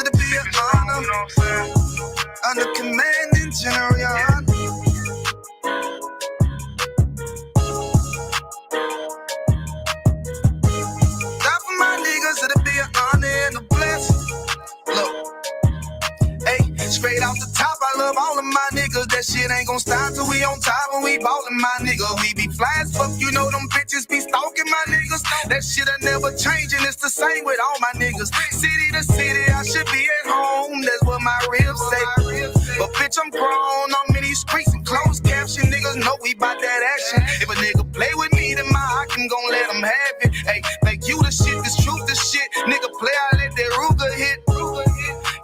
it'll be an honor. Under commanding general, your honor. Die for my niggas, it'll be an honor and a blessing. Look. Hey, straight off the top, I love all of my niggas. That shit ain't gon' stop till we on top when we ballin', my nigga. We be fly as fuck, you know them bitches be stalking my niggas. That shit'll never change and it's the same with all my niggas. City to city, I should be at home. That's what my ribs say. But bitch, I'm grown. I'm in these streets and closed caption. Niggas know we bout that action. If a nigga play with me, then my hock can gon' let him have it. Hey, make you the shit, this truth the shit. Nigga play, I let that Ruger hit.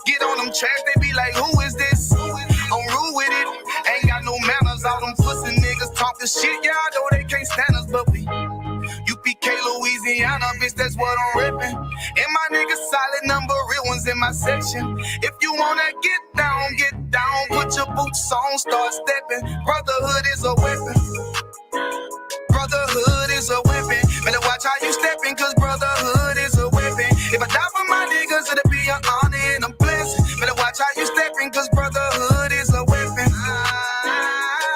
Get on them tracks, they be like, who is this? I'm rude with it. Ain't got no manners. All them pussy niggas talking shit. Yeah, I know they can't stand us, but we UPK, Louisiana, bitch, that's what I'm reppin'. And my niggas solid number, real ones in my section. If you wanna get down, put your boots on, start stepping. Brotherhood is a weapon. Brotherhood is a weapon. Better watch how you steppin', cause brotherhood is a weapon. If I die for my niggas, it'll be an honor and a blessing. Better watch how you steppin', cause brotherhood is a weapon.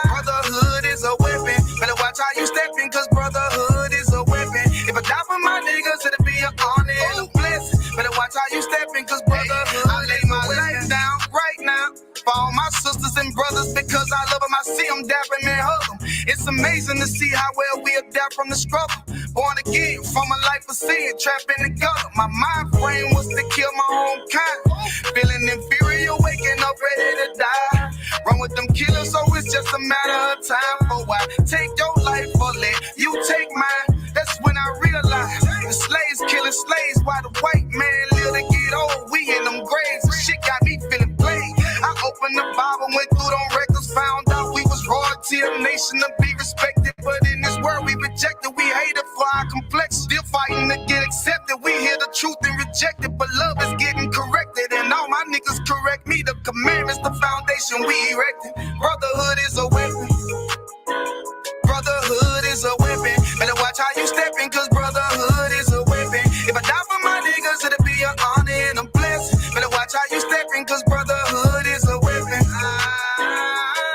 Brotherhood is a weapon. Better watch how you steppin', cause brotherhood is a weapon. If I die for my niggas, it'll be an honor and a blessing. Better watch how you steppin', cause brotherhood. I lay my life down right now for all my sisters and brothers, because I love them. I see them dapping and hug them. It's amazing to see how well we adapt from the struggle. Born again from a life of sin, trapped in the gutter. My mind frame was to kill my own kind. Feeling inferior, waking up ready to die. Run with them killers, so it's just a matter of time. For I take your life or let you take mine. That's when I realized the slaves killing slaves while the white man live to get old. We in them graves, the shit got me feeling played. I opened the Bible, went through them records, found out we was royalty, a nation to be respected. But in this world we rejected, we hated for our complex. Still fighting to get accepted. We hear the truth and reject it, but love is getting corrected. And all my niggas correct me. The commandments, the foundation we erected. Brotherhood is a weapon. Brotherhood is a weapon. Better watch how you steppin', cause brotherhood is a weapon. If I die for my niggas, it'll be an honor and a blessing. Better watch how you steppin', cause brotherhood is a weapon.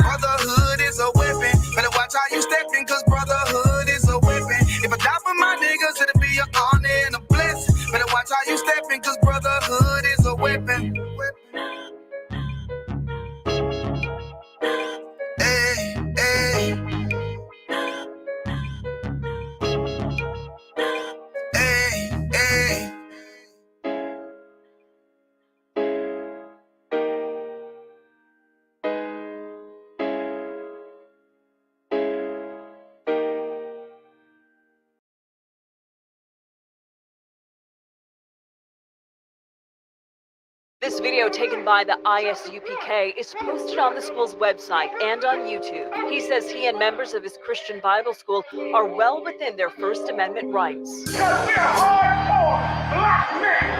Brotherhood is a weapon. Better watch how you steppin', cause brotherhood is a weapon. If I die for my niggas, it'll be an honor and a blessing. Better watch how you steppin', cause brotherhood is a weapon. Hey, hey. This video taken by the ISUPK is posted on the school's website and on YouTube. He says he and members of his Christian Bible school are well within their First Amendment rights.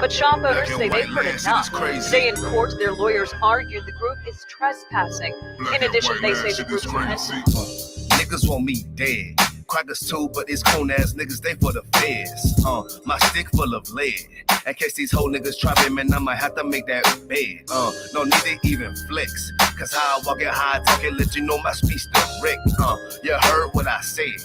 But shop owners say they've heard enough. Today in court, their lawyers argued the group is trespassing. In addition, they say the group's niggas want me dead. Crackers too, but it's coon ass niggas, they for the feds. My stick full of lead. In case these whole niggas try me, man, I might have to make that bed. No need to even flex. Cause how I walk it, how I talk it, let you know my speech direct. You heard what I said.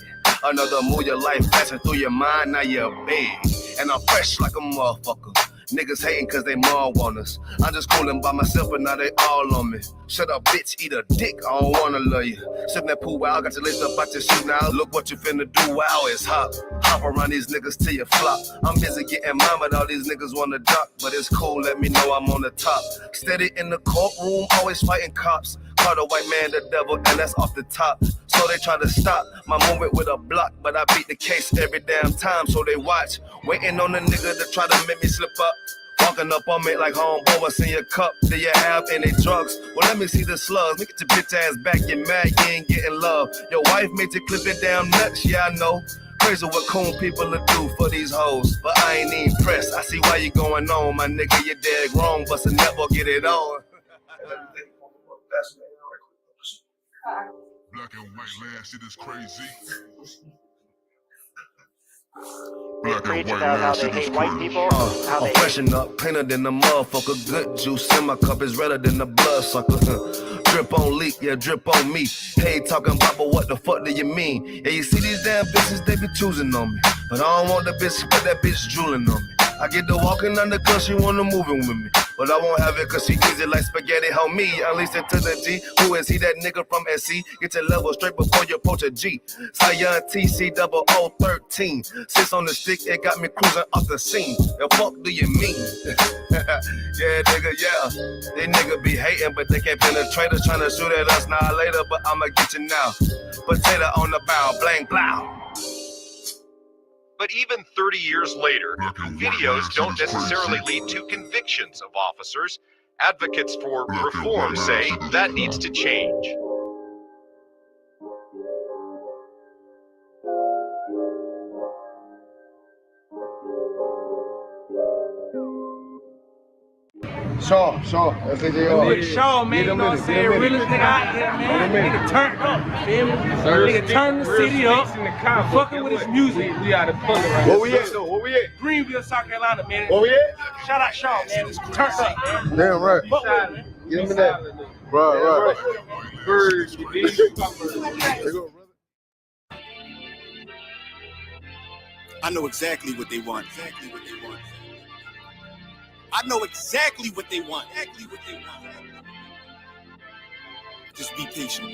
Another move, your life passing through your mind, now you're big. And I'm fresh like a motherfucker. Niggas hating cause they mom want us. I'm just coolin' by myself, but now they all on me. Shut up, bitch, eat a dick, I don't wanna love you. Sippin' that pool, wow, got your list up out your shoe now. Look what you finna do, wow, it's hot. Hop around these niggas till you flop. I'm busy getting mine, but all these niggas wanna duck. But it's cool, let me know I'm on the top. Steady in the courtroom, always fighting cops. Call the white man the devil, and that's off the top. So they try to stop my movement with a block, but I beat the case every damn time, so they watch. Waiting on the nigga to try to make me slip up. Walking up on me like homeboy, what's in your cup? Do you have any drugs? Well, let me see the slugs. Make your bitch ass back, you mad, you ain't getting love. Your wife made you clip it down nuts, yeah, I know. Crazy what cool people will do for these hoes, but I ain't even pressed. I see why you going on, my nigga, you dead wrong, but I never get it on. Black and white land, shit is crazy. They preach about how they hate white people, how I'm they freshen up, cleaner than the motherfucker. Good juice in my cup is redder than the blood sucker. Drip on leak, yeah, drip on me. Hey, talking about, but what the fuck do you mean? Yeah, you see these damn bitches, they be choosing on me. But I don't want the bitch, but that bitch drooling on me. I get to walking under cause she wanna moving with me. But I won't have it cause she easy like spaghetti, help me. Unleash it to the G. Who is he, that nigga from SC? Get your level straight before you approach a G. Zion TC 0013. Sits on the stick, it got me cruising off the scene. The fuck do you mean? Yeah, nigga, yeah. They nigga be hating, but they can't penetrate us. Trying to shoot at us now later, but I'ma get you now. Potato on the bow, blank, blow. But even 30 years later, videos don't necessarily lead to convictions of officers. Advocates for reform say that needs to change. Shaw, that's AJR. Shaw, man, you know what I'm saying? Realest nigga out here, man. Nigga turned up, feel me? Nigga turn the city up, fucking with his music. We out of color right Where we at though? Where we at? Greenville, South Carolina, man. Where we at? Shout out Shaw, man. It's turned up, man. Damn right. Fuck with it, man. Get him in that. Right. Birds, you dig? There you go, brother. I know exactly what they want. I know exactly what they want. Just be patient.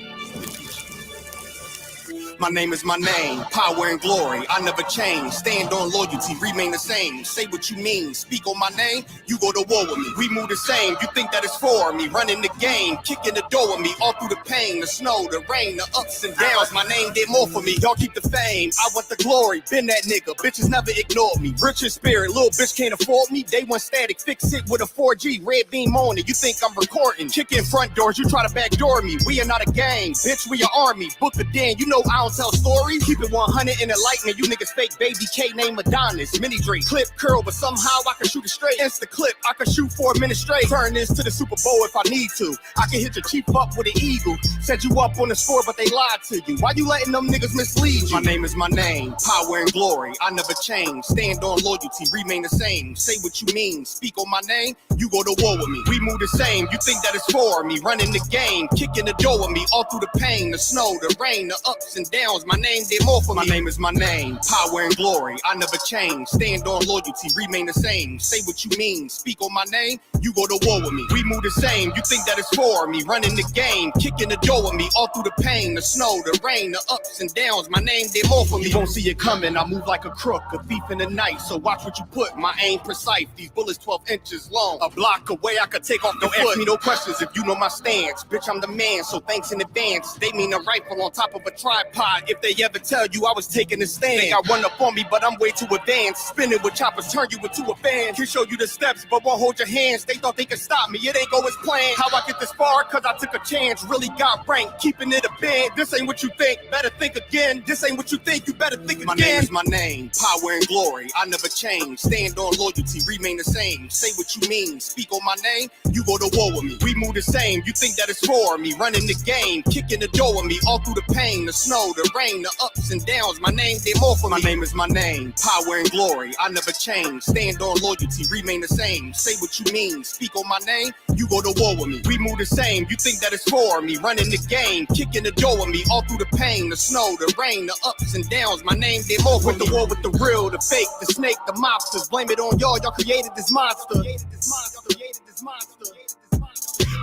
My name is my name, power and glory. I never change. Stand on loyalty, remain the same. Say what you mean, speak on my name. You go to war with me. We move the same. You think that it's for me? Running the game, kicking the door with me. All through the pain, the snow, the rain, the ups and downs. My name did more for me. Y'all keep the fame. I want the glory. Been that nigga. Bitches never ignored me. Rich in spirit, little bitch can't afford me. Day one static, fix it with a 4G. Red beam on it. You think I'm recording? Kick in front doors. You try to backdoor me. We are not a gang, bitch. We are army. Book a den. You know I don't tell stories. Keep it 100 in the lightning. You niggas fake baby K name Adonis. Mini Drake clip curl, but somehow I can shoot it straight. Insta clip, I can shoot 4 minutes straight. Turn this to the Super Bowl if I need to. I can hit your chief up with an eagle. Set you up on the score, but they lied to you. Why you letting them niggas mislead you? My name is my name, power and glory. I never change. Stand on loyalty, remain the same. Say what you mean, speak on my name. You go to war with me. We move the same. You think that it's for me? Running the game, kicking the door with me. All through the pain, the snow, the rain, the ups and downs. My name did more for me. My name is my name, power and glory. I never change. Stand on loyalty, remain the same. Say what you mean, speak on my name. You go to war with me. We move the same. You think that it's for me? Running the game, kicking the door with me. All through the pain, the snow, the rain, the ups and downs. My name did more for me. You won't see it coming. I move like a crook, a thief in the night. So watch what you put. My aim precise. These bullets 12 inches long. A block away, I could take off the foot. Don't ask me no questions if you know my stance. Bitch, I'm the man, so thanks in advance. They mean a rifle on top of a tripod. If they ever tell you I was taking a stand. Think I run up on me, but I'm way too advanced. Spinning with choppers, turn you into a fan. Can show you the steps, but won't hold your hands. They thought they could stop me, it ain't go as planned. How I get this far? Cause I took a chance. Really got ranked, keeping it a band. This ain't what you think, better think again. This ain't what you think, you better think again. My name is my name, power and glory. I never change. Stand on loyalty, remain the same. Say what you mean, speak on my name. You go to war with me. We move the same. You think that it's for me? Running the game, kicking the door with me. All through the pain, the snow, the rain, the ups and downs. My name did more for me. My name is my name, power and glory. I never change. Stand on loyalty, remain the same. Say what you mean, speak on my name. You go to war with me. We move the same. You think that it's for me? Running the game, kicking the door with me. All through the pain, the snow, the rain, the ups and downs. My name did more for me. Went to war with the real, the fake, the snake, the mobsters. Blame it on y'all. Y'all created this monster.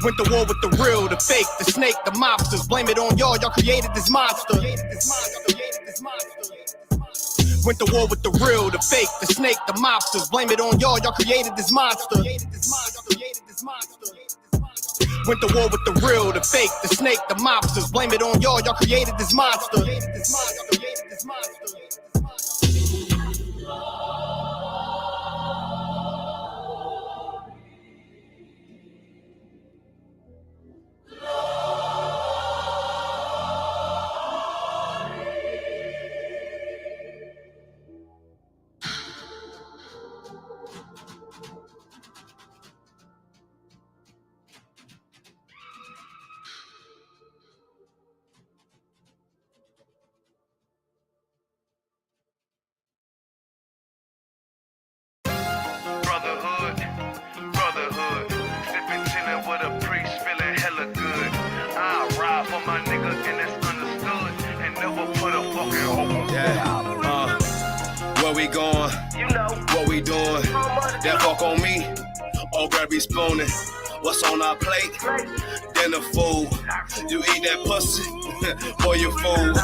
Went to war with the real, the fake, the snake, the mobsters. Blame it on y'all. Y'all created this monster. Went to war with the real, the fake, the snake, the mobsters. Blame it on y'all. Y'all created this monster. Went to war with the real, the fake, the snake, the mobsters. Blame it on y'all. Y'all created this monster. we going? You know. What we doing? That fuck on me? Oh, girl, be spooning. What's on our plate? Dinner food. You eat that pussy? Boy, you fool.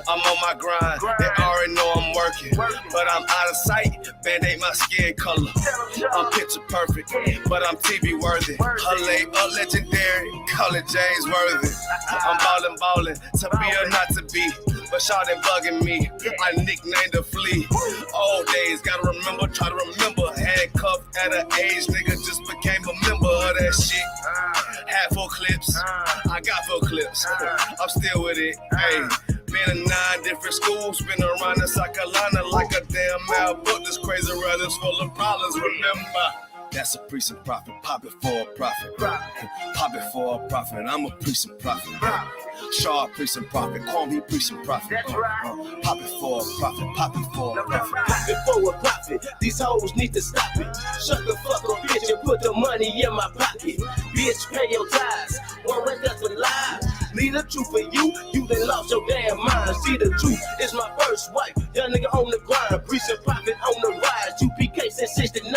I'm on my grind. They already know I'm working. But I'm out of sight. Band-aid my skin color. I'm picture perfect. But I'm TV worthy. A legendary. Call it James Worthy. I'm ballin'. To be or not to be. But shawty bugging me. I nicknamed the flea. Old days, gotta remember, try to remember. Handcuffed at an age, nigga just became a member of that shit. Had full clips, I got full clips. I'm still with it. Hey, been in 9 different schools, been around in South Carolina like a damn mad book. This crazy world is full of problems. Remember. That's a priest and prophet, pop it for a profit. Pop it for a profit, I'm a priest and prophet. Shaw, priest and prophet, call me priest and prophet. Pop it for a profit, pop it for a profit. Pop it for a profit, these hoes need to stop it. Shut the fuck up, bitch, and put the money in my pocket. Bitch, pay your tithes, one way that's a lie. Leave the truth for you, you done lost your damn mind. See the truth, it's my first wife, young nigga on the grind. Priest and prophet on the rise, UPK since 69.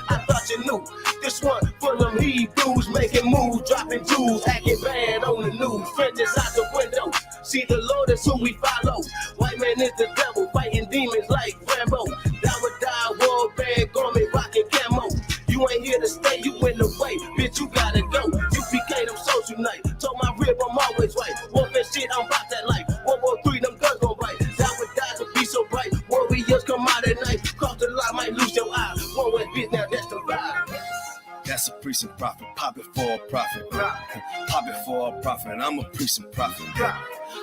I thought you knew, this one for them Hebrews, making moves, dropping jewels, acting bad on the news. Frenches out the window, see the Lord is who we follow. White man is the devil, fighting demons like Rambo. Die would die, war band, garment, rocking camo. You ain't here to stay, you in the way, bitch, you gotta go. UPK, them social night, told my rib I'm always right. Warfare shit, I'm about that life. World War III, them guns gon' bite. Die would die to be so bright. Warriors come out at night, cross the line, might lose your eye. One way, bitch, now that's the vibe. That's a priest and prophet, pop it for a profit. Pop it for a profit, I'm a priest and prophet.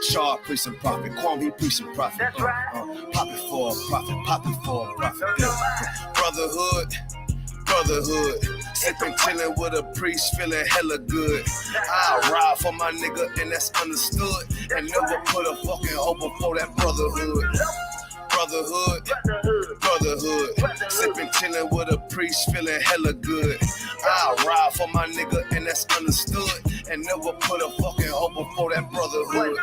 Shaw, priest and prophet, call me priest and prophet. Pop it for a profit, pop it for a profit. Brotherhood, sipping, chilling with a priest, feeling hella good. I'll ride for my nigga, and that's understood. And never put a fucking hope before that brotherhood. Brotherhood, sipping, chilling with a priest, feeling hella good. I'll ride for my nigga, and that's understood. And never put a fucking hope before that brotherhood.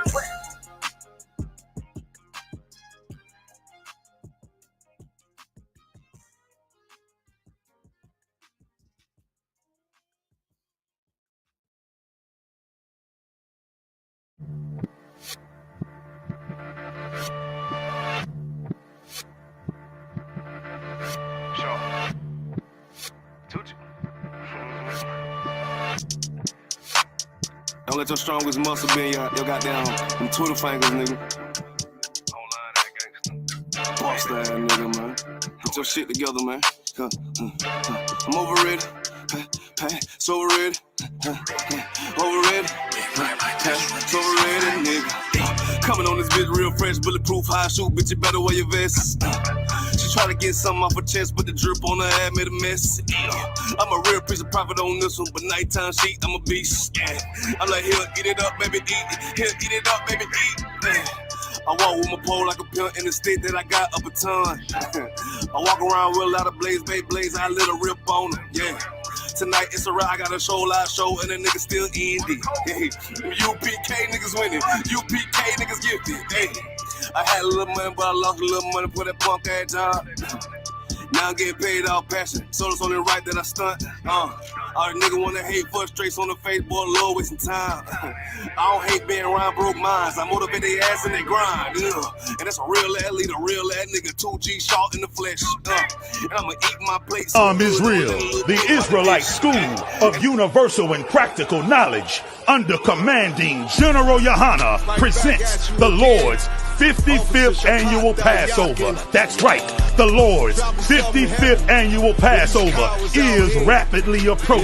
Don't let your strongest muscle be in your goddamn them Twitter fingers, nigga. Boss that nigga, man. Get your shit together, man. I'm overrated. So overrated. Overrated. So overrated, nigga. Coming on this bitch real fresh, bulletproof, high shoot, bitch, you better wear your vest. She try to get something off her chest, but the drip on her head made a mess. I'm a real piece of profit on this one, but nighttime sheet, I'm a beast. I'm like, here, eat it up, baby, eat. Here, eat it up, baby, eat. I walk with my pole like a pimp in the state that I got up a ton. I walk around with a lot of blaze, I lit a rip on her, yeah. Tonight it's a ride, I got a show, live show, and the nigga still indie. Hey, UPK niggas winning, UPK niggas gifted. Hey, I had a little money, but I lost a little money for that punk ass job. Now I'm getting paid all passion, so it's only right that I stunt. All the nigga wanna hate, frustrates on the face, boy, Lord, wasting time. I don't hate being around broke minds, I motivate their ass and they grind. And that's a real ass leader, real ass nigga, 2G short in the flesh. And I'ma eat my plate. Israel, the Israelite School of Universal and Practical Knowledge, under commanding General Yohana, presents the Lord's 55th annual Passover. That's right, the Lord's 55th annual Passover is rapidly approaching.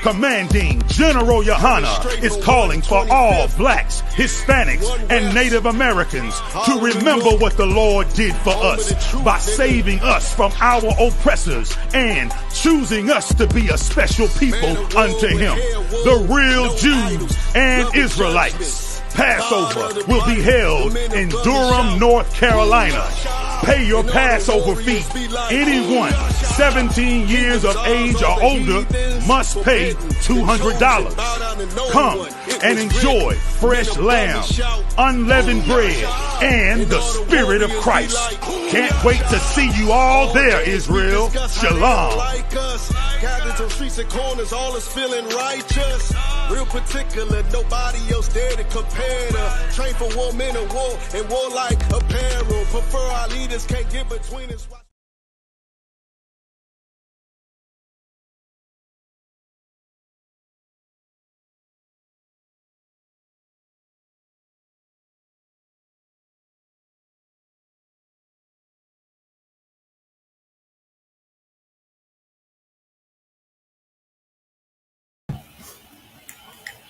Commanding General Yohana is calling for all blacks, Hispanics, and Native Americans to remember what the Lord did for us by saving us from our oppressors and choosing us to be a special people unto Him, the real Jews and Israelites. Passover will be held in Durham, North Carolina. Pay your Passover fee. Anyone 17 years of age or older must pay $200. Come and enjoy fresh lamb, unleavened bread, and the Spirit of Christ. Can't wait to see you all there, Israel. Shalom. Gathered on streets and corners, all is feeling righteous. Real particular, nobody else there to compare to. Train for war, men of war, and warlike apparel. Prefer our leaders, can't get between us.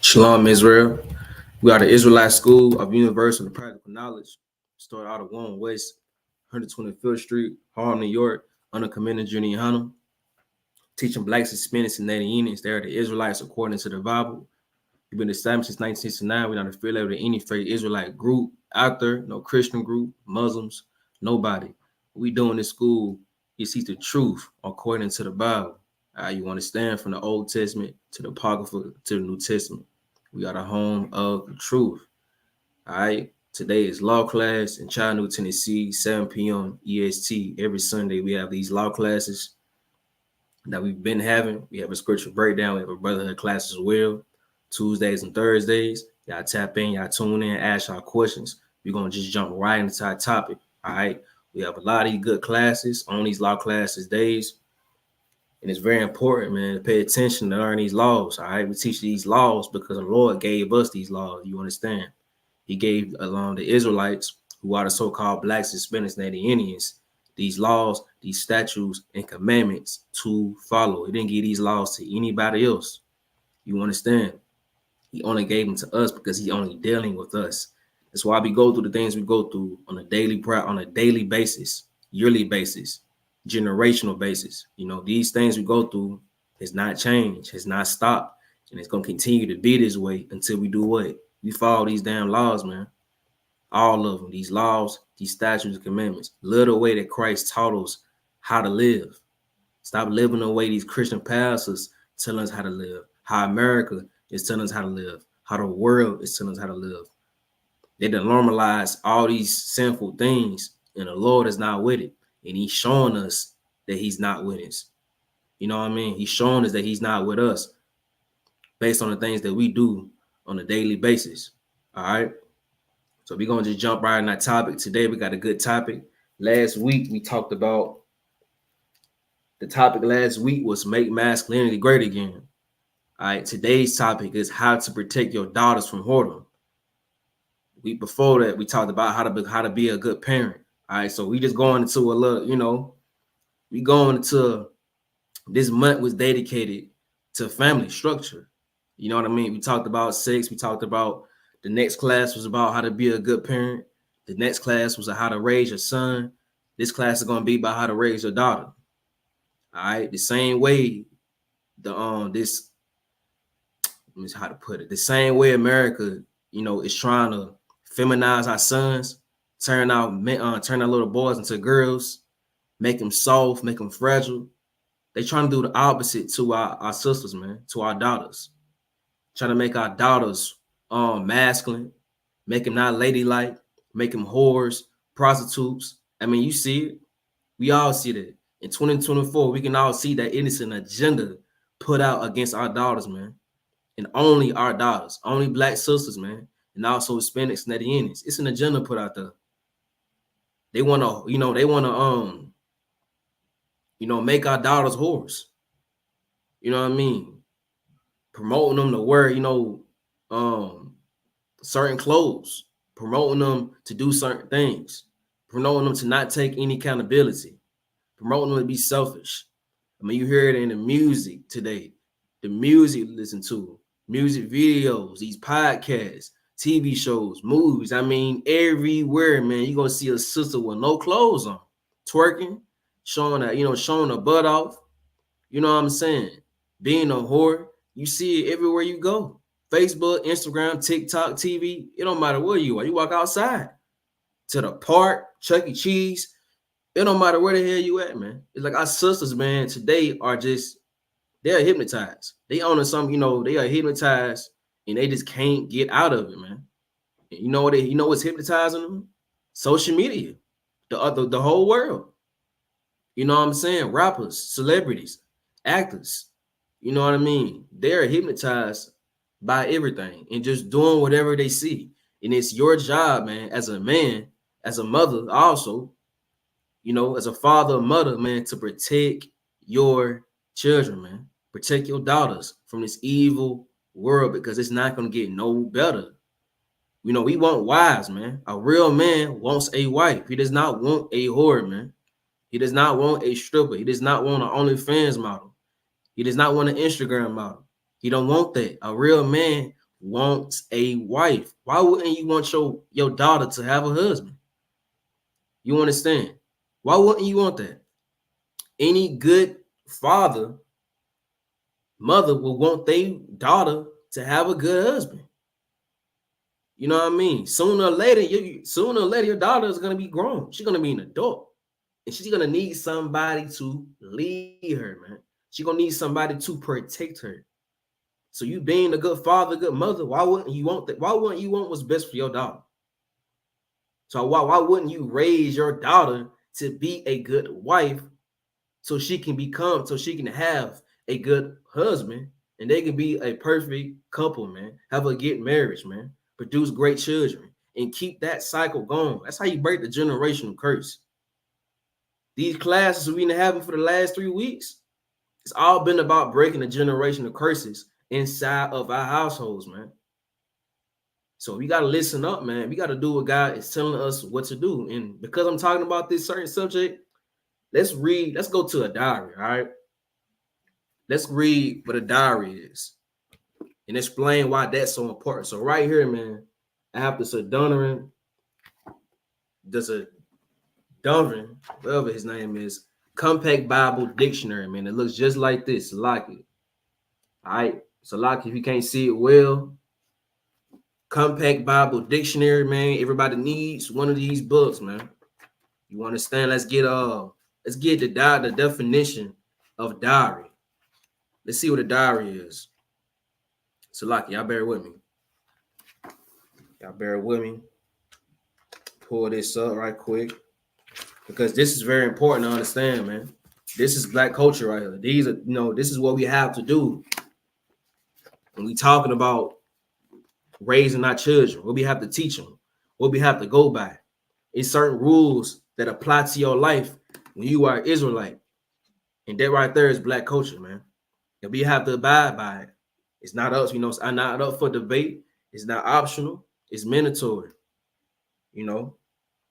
Shalom, Israel. We are the Israelite School of Universal and Practical Knowledge. Started out of 1 West 125th Street, Harlem, New York, under Commander Junior Hanna. Teaching blacks, Hispanics, and Native Indians. They are the Israelites according to the Bible. We've been established since 1969. We're not affiliated with any fake Israelite group out there, no Christian group, Muslims, nobody. What we do in this school is teach the truth according to the Bible. You want to stand from the Old Testament to the Apocrypha to the New Testament. We are the home of the truth. All right. Today is law class in Chattanooga, Tennessee, 7 p.m. EST. Every Sunday we have these law classes that we've been having. We have a scripture breakdown. We have a brotherhood class as well. Tuesdays and Thursdays. Y'all tap in, y'all tune in, ask y'all questions. We're going to just jump right into our topic. All right. We have a lot of these good classes on these law classes days. And it's very important, man, to pay attention to learn these laws. All right. We teach these laws because the Lord gave us these laws. You understand? He gave along the Israelites, who are the so-called blacks, Hispanics, Native Indians, these laws, these statutes, and commandments to follow. He didn't give these laws to anybody else. You understand? He only gave them to us because he only dealing with us. That's why we go through the things we go through on a daily basis, yearly basis, generational basis. You know, these things we go through has not changed, has not stopped, and it's going to continue to be this way until we do what? We follow these damn laws, man. All of them, these laws, these statutes and commandments. Live the way that Christ taught us how to live. Stop living the way these Christian pastors tell us how to live. How America is telling us how to live. How the world is telling us how to live. They done normalize all these sinful things, and the Lord is not with it. And he's showing us that he's not with us. You know what I mean? He's showing us that he's not with us based on the things that we do on a daily basis. All right. So we're going to just jump right in that topic. Today, we got a good topic. Last week, we talked about the topic last week was make masculinity great again. All right. Today's topic is how to protect your daughters from whoredom. Week before that, we talked about how to be a good parent. All right. So we just going into a little, you know, we going into this month was dedicated to family structure. You know what I mean? We talked about sex. We talked about the next class was about how to be a good parent. The next class was how to raise your son. This class is going to be about how to raise your daughter. All right. The same way how to put it. The same way America, you know, is trying to feminize our sons, turn our little boys into girls, make them soft, make them fragile. They trying to do the opposite to our sisters, man, to our daughters. Trying to make our daughters masculine, make them not ladylike, make them whores, prostitutes. I mean, you see it. We all see that. In 2024, we can all see that it is an agenda put out against our daughters, man. And only our daughters, only black sisters, man. And also Hispanics, Native Indians. It's an agenda put out there. They want to, make our daughters whores. You know what I mean? Promoting them to wear, certain clothes, promoting them to do certain things, promoting them to not take any accountability, promoting them to be selfish. I mean, you hear it in the music today, the music you listen to, music videos, these podcasts, TV shows, movies. I mean, everywhere, man, you're going to see a sister with no clothes on, twerking, showing her butt off. You know what I'm saying? Being a whore. You see it everywhere you go. Facebook, Instagram, TikTok, TV. It don't matter where you are. You walk outside to the park, Chuck E. Cheese, It don't matter where the hell you at, man. It's like our sisters, man, today are just, they're hypnotized. They own some, they are hypnotized and they just can't get out of it, man. And you know what's hypnotizing them? Social media, the whole world. You know what I'm saying? Rappers, celebrities, actors. You know what I mean? They're hypnotized by everything and just doing whatever they see. And it's your job, man, as a man, as a mother, also, as a father or mother, man, to protect your children, man. Protect your daughters from this evil world because it's not going to get no better. We want wives, man. A real man wants a wife. He does not want a whore, man. He does not want a stripper. He does not want an OnlyFans model. He does not want an Instagram model. He don't want that. A real man wants a wife. Why wouldn't you want your daughter to have a husband? You understand? Why wouldn't you want that? Any good father, mother will want their daughter to have a good husband. You know what I mean? Sooner or later, your daughter is gonna be grown. She's gonna be an adult. And she's gonna need somebody to lead her, man. She's gonna need somebody to protect her. So you being a good father, good mother, why wouldn't you want that? Why wouldn't you want what's best for your daughter? So why wouldn't you raise your daughter to be a good wife so she can have a good husband and they can be a perfect couple, man. Have a good marriage, man. Produce great children and keep that cycle going. That's how you break the generational curse. These classes we've been having for the last 3 weeks, it's all been about breaking the generational curses inside of our households, man. So we got to listen up, man. We got to do what God is telling us what to do. And because I'm talking about this certain subject, let's go to a diary, all right? Let's read what a diary is and explain why that's so important. So right here, man, I have this Adoniran, whatever his name is, Compact Bible Dictionary, man. It looks just like this. Like it. All right. So like if you can't see it well, Compact Bible Dictionary, man. Everybody needs one of these books, man. You understand? Let's get the definition of diary. Let's see what a diary is. So like y'all bear with me. Pull this up right quick. Because this is very important to understand, man. This is black culture right here. These are, this is what we have to do when we talking about raising our children, what we have to teach them, what we have to go by. It's certain rules that apply to your life when you are Israelite. And that right there is black culture, man. And we have to abide by it. It's not us, it's not up for debate. It's not optional. It's mandatory.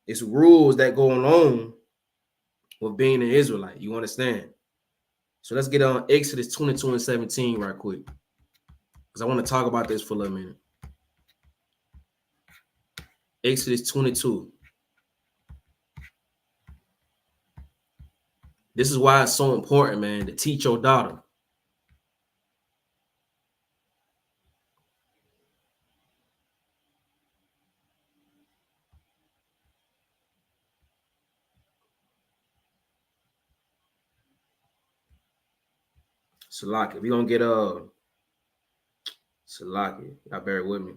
It's rules that go on with being an Israelite. You understand? So let's get on Exodus 22 and 17 right quick. Because I want to talk about this for a little minute. Exodus 22. This is why it's so important, man, to teach your daughter. Salaki, we're going to get Salaki. Y'all bear with me.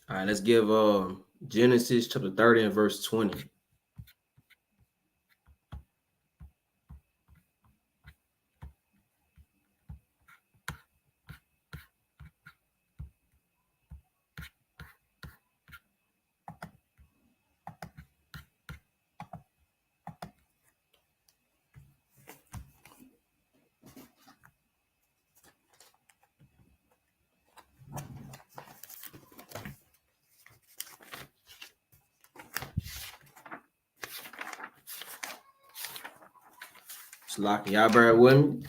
All right, let's give Genesis chapter 30 and verse 20. Slocky, y'all bear with me.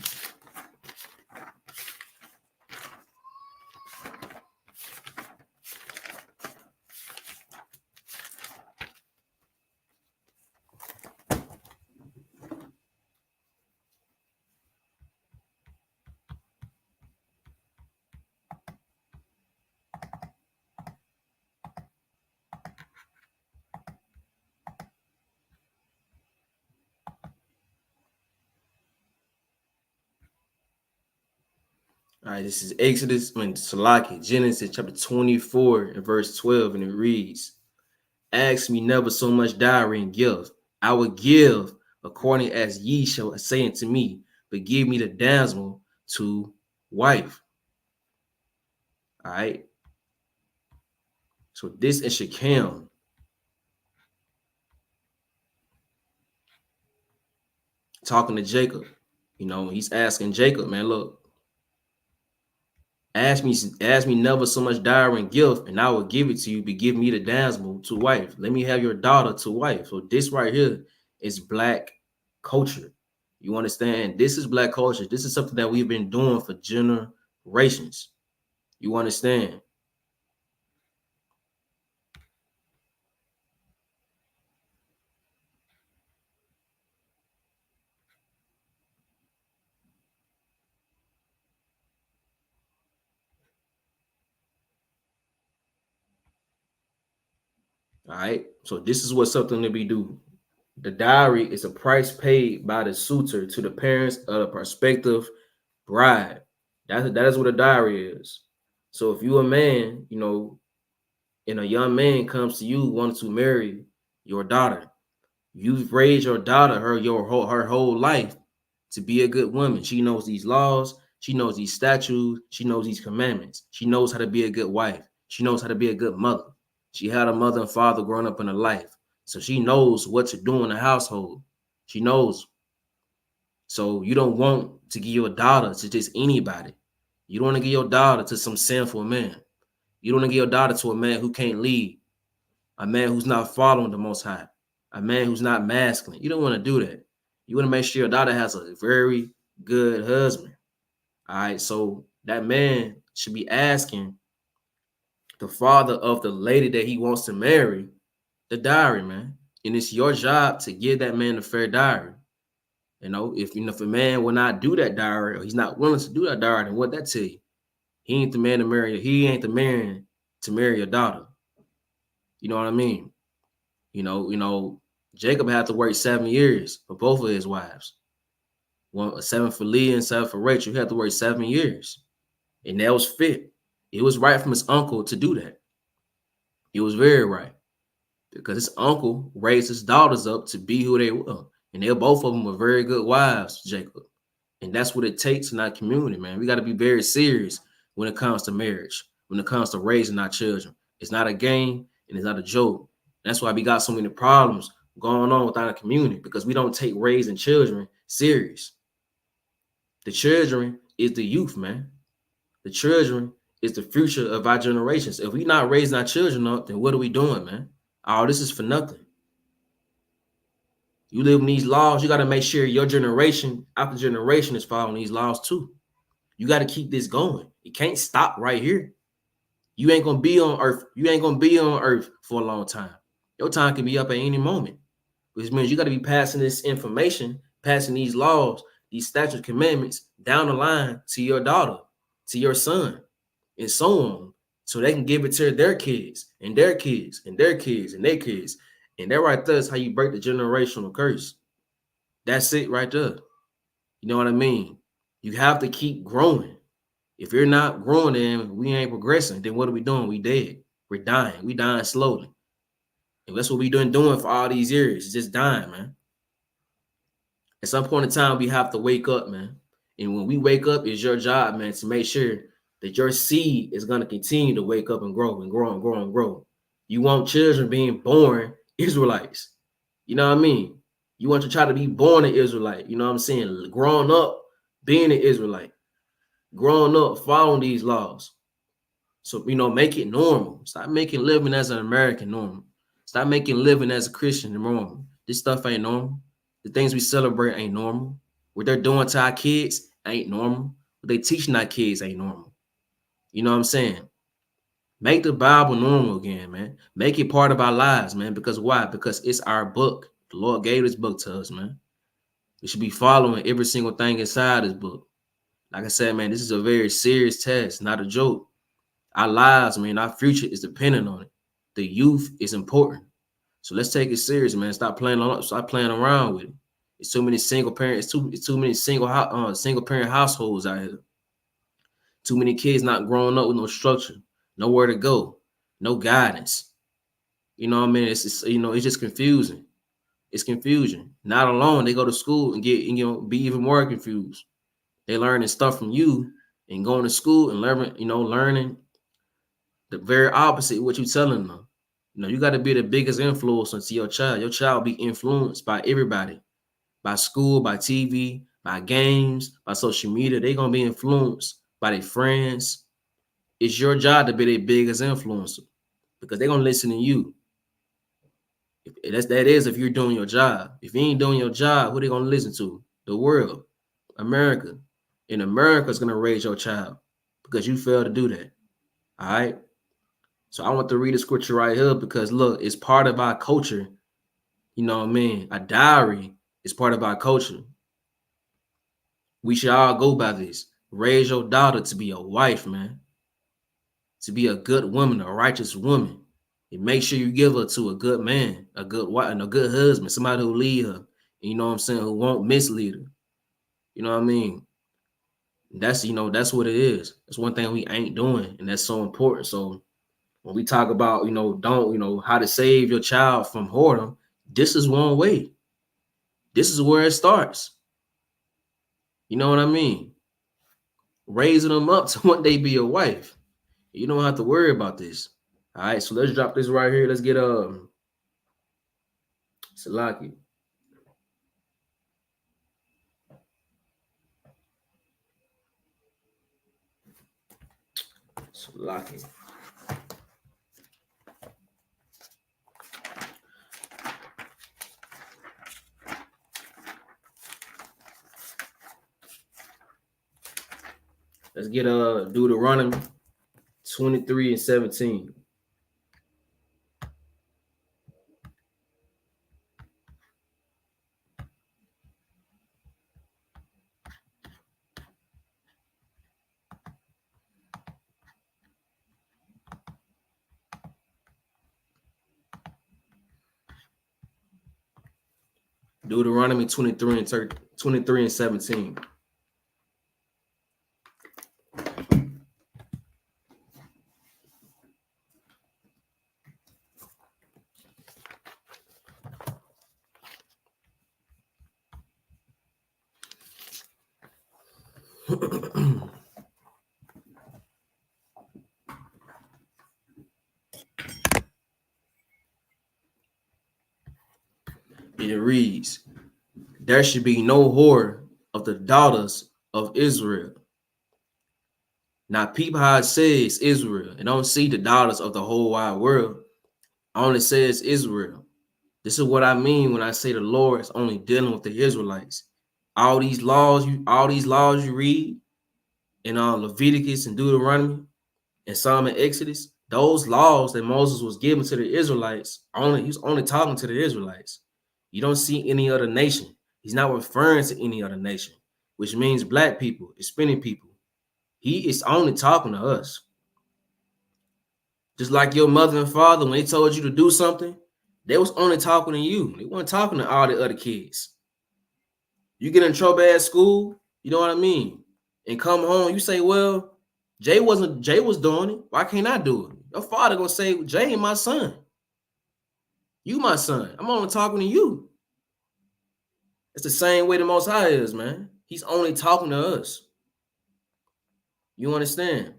All right, this is Genesis chapter 24 and verse 12, and it reads, ask me never so much dowry and gift. I will give according as ye shall say unto me, but give me the damsel to wife. All right. So this is Shechem. Talking to Jacob. You know, he's asking Jacob, man, look, ask me never so much dowry and gift, and I will give it to you, but give me the damsel to wife. Let me have your daughter to wife. So this right here is black culture. You understand? This is black culture. This is something that we've been doing for generations. You understand? All right. So this is what something that we do. The dowry is a price paid by the suitor to the parents of the prospective bride. That is what a dowry is. So if you a man, you know, and a young man comes to you wanting to marry your daughter, you've raised your daughter her whole life to be a good woman. She knows these laws, she knows these statutes, she knows these commandments. She knows how to be a good wife. She knows how to be a good mother. She had a mother and father growing up in her life. So she knows what to do in the household. She knows. So you don't want to give your daughter to just anybody. You don't want to give your daughter to some sinful man. You don't want to give your daughter to a man who can't lead, a man who's not following the Most High, a man who's not masculine. You don't want to do that. You want to make sure your daughter has a very good husband. All right, so that man should be asking the father of the lady that he wants to marry the dowry, man. And it's your job to give that man a fair dowry. You know, if a man will not do that dowry, or he's not willing to do that dowry, then what that tell you? He ain't the man to marry. He ain't the man to marry your daughter. You know what I mean? You know, Jacob had to work 7 years for both of his wives. 7 for Leah and 7 for Rachel. He had to work 7 years. And that was fit. It was right from his uncle to do that. It was very right. Because his uncle raised his daughters up to be who they were. And both of them were very good wives, Jacob. And that's what it takes in our community, man. We got to be very serious when it comes to marriage, when it comes to raising our children. It's not a game and it's not a joke. That's why we got so many problems going on within our community, because we don't take raising children serious. The children is the youth, man. The children is the future of our generations. If we're not raising our children up, then what are we doing, man? All this is for nothing. You live in these laws, you got to make sure your generation after generation is following these laws too. You got to keep this going. It can't stop right here. You ain't going to be on earth. You ain't going to be on earth for a long time. Your time can be up at any moment, which means you got to be passing this information, passing these laws, these statute commandments down the line to your daughter, to your son, and so on, so they can give it to their kids and their kids and their kids and their kids. And that right there is how you break the generational curse. That's it right there. You know what I mean? You have to keep growing. If you're not growing and we ain't progressing, then what are we doing? We dead. We're dying. We dying slowly. And that's what we've been doing for all these years. It's just dying, man. At some point in time, we have to wake up, man. And when we wake up, it's your job, man, to make sure that your seed is going to continue to wake up and grow and grow and grow and grow. You want children being born Israelites. You know what I mean? You want to try to be born an Israelite. You know what I'm saying? Growing up, being an Israelite. Growing up, following these laws. So, make it normal. Stop making living as an American normal. Stop making living as a Christian normal. This stuff ain't normal. The things we celebrate ain't normal. What they're doing to our kids ain't normal. What they teaching our kids ain't normal. You know what I'm saying? Make the Bible normal again, man. Make it part of our lives, man. Because why? Because it's our book. The Lord gave this book to us, man. We should be following every single thing inside this book. Like I said, man, this is a very serious test, not a joke. Our lives, man, our future is dependent on it. The youth is important. So let's take it serious, man. Stop playing around with it. It's too many single parents, it's too many single parent households out here. Too many kids not growing up with no structure, nowhere to go, no guidance. You know what I mean? It's just confusing. It's confusion. Not alone, they go to school and be even more confused. They learning stuff from you and going to school and learning the very opposite of what you're telling them. You got to be the biggest influencer to your child. Your child will be influenced by everybody, by school, by TV, by games, by social media. They're going to be influenced by their friends. It's your job to be their biggest influencer because they're going to listen to you. That is if you're doing your job. If you ain't doing your job, who they going to listen to? The world, America. And America is going to raise your child because you failed to do that. All right? So I want to read the scripture right here because, look, it's part of our culture. You know what I mean? A diary is part of our culture. We should all go by this. Raise your daughter to be a wife, man. To be a good woman, a righteous woman. And make sure you give her to a good man, a good wife, and a good husband, somebody who lead her. And you know what I'm saying? Who won't mislead her. You know what I mean? That's what it is. That's one thing we ain't doing, and that's so important. So when we talk about, how to save your child from whoredom, this is one way. This is where it starts. You know what I mean? Raising them up to one day be a wife. You don't have to worry about this. All right, so let's drop this right here. Let's get Salaki. Salaki. Let's get Deuteronomy 23 and 17. Deuteronomy 23 and 17. It reads, there should be no whore of the daughters of Israel. Now, people how it says Israel. And don't see the daughters of the whole wide world. It only says Israel. This is what I mean when I say the Lord is only dealing with the Israelites. All these laws you read in Leviticus and Deuteronomy and Psalm and Exodus, those laws that Moses was giving to the Israelites, he's only talking to the Israelites. You don't see any other nation. He's not referring to any other nation, which means black people, Hispanic people. He is only talking to us. Just like your mother and father, when they told you to do something, they was only talking to you. They weren't talking to all the other kids. You get in trouble at school, you know what I mean? And come home, you say, well, Jay was doing it. Why can't I do it? Your father gonna say, Jay ain't my son. You my son. I'm only talking to you. It's the same way the Most High is, man. He's only talking to us. You understand?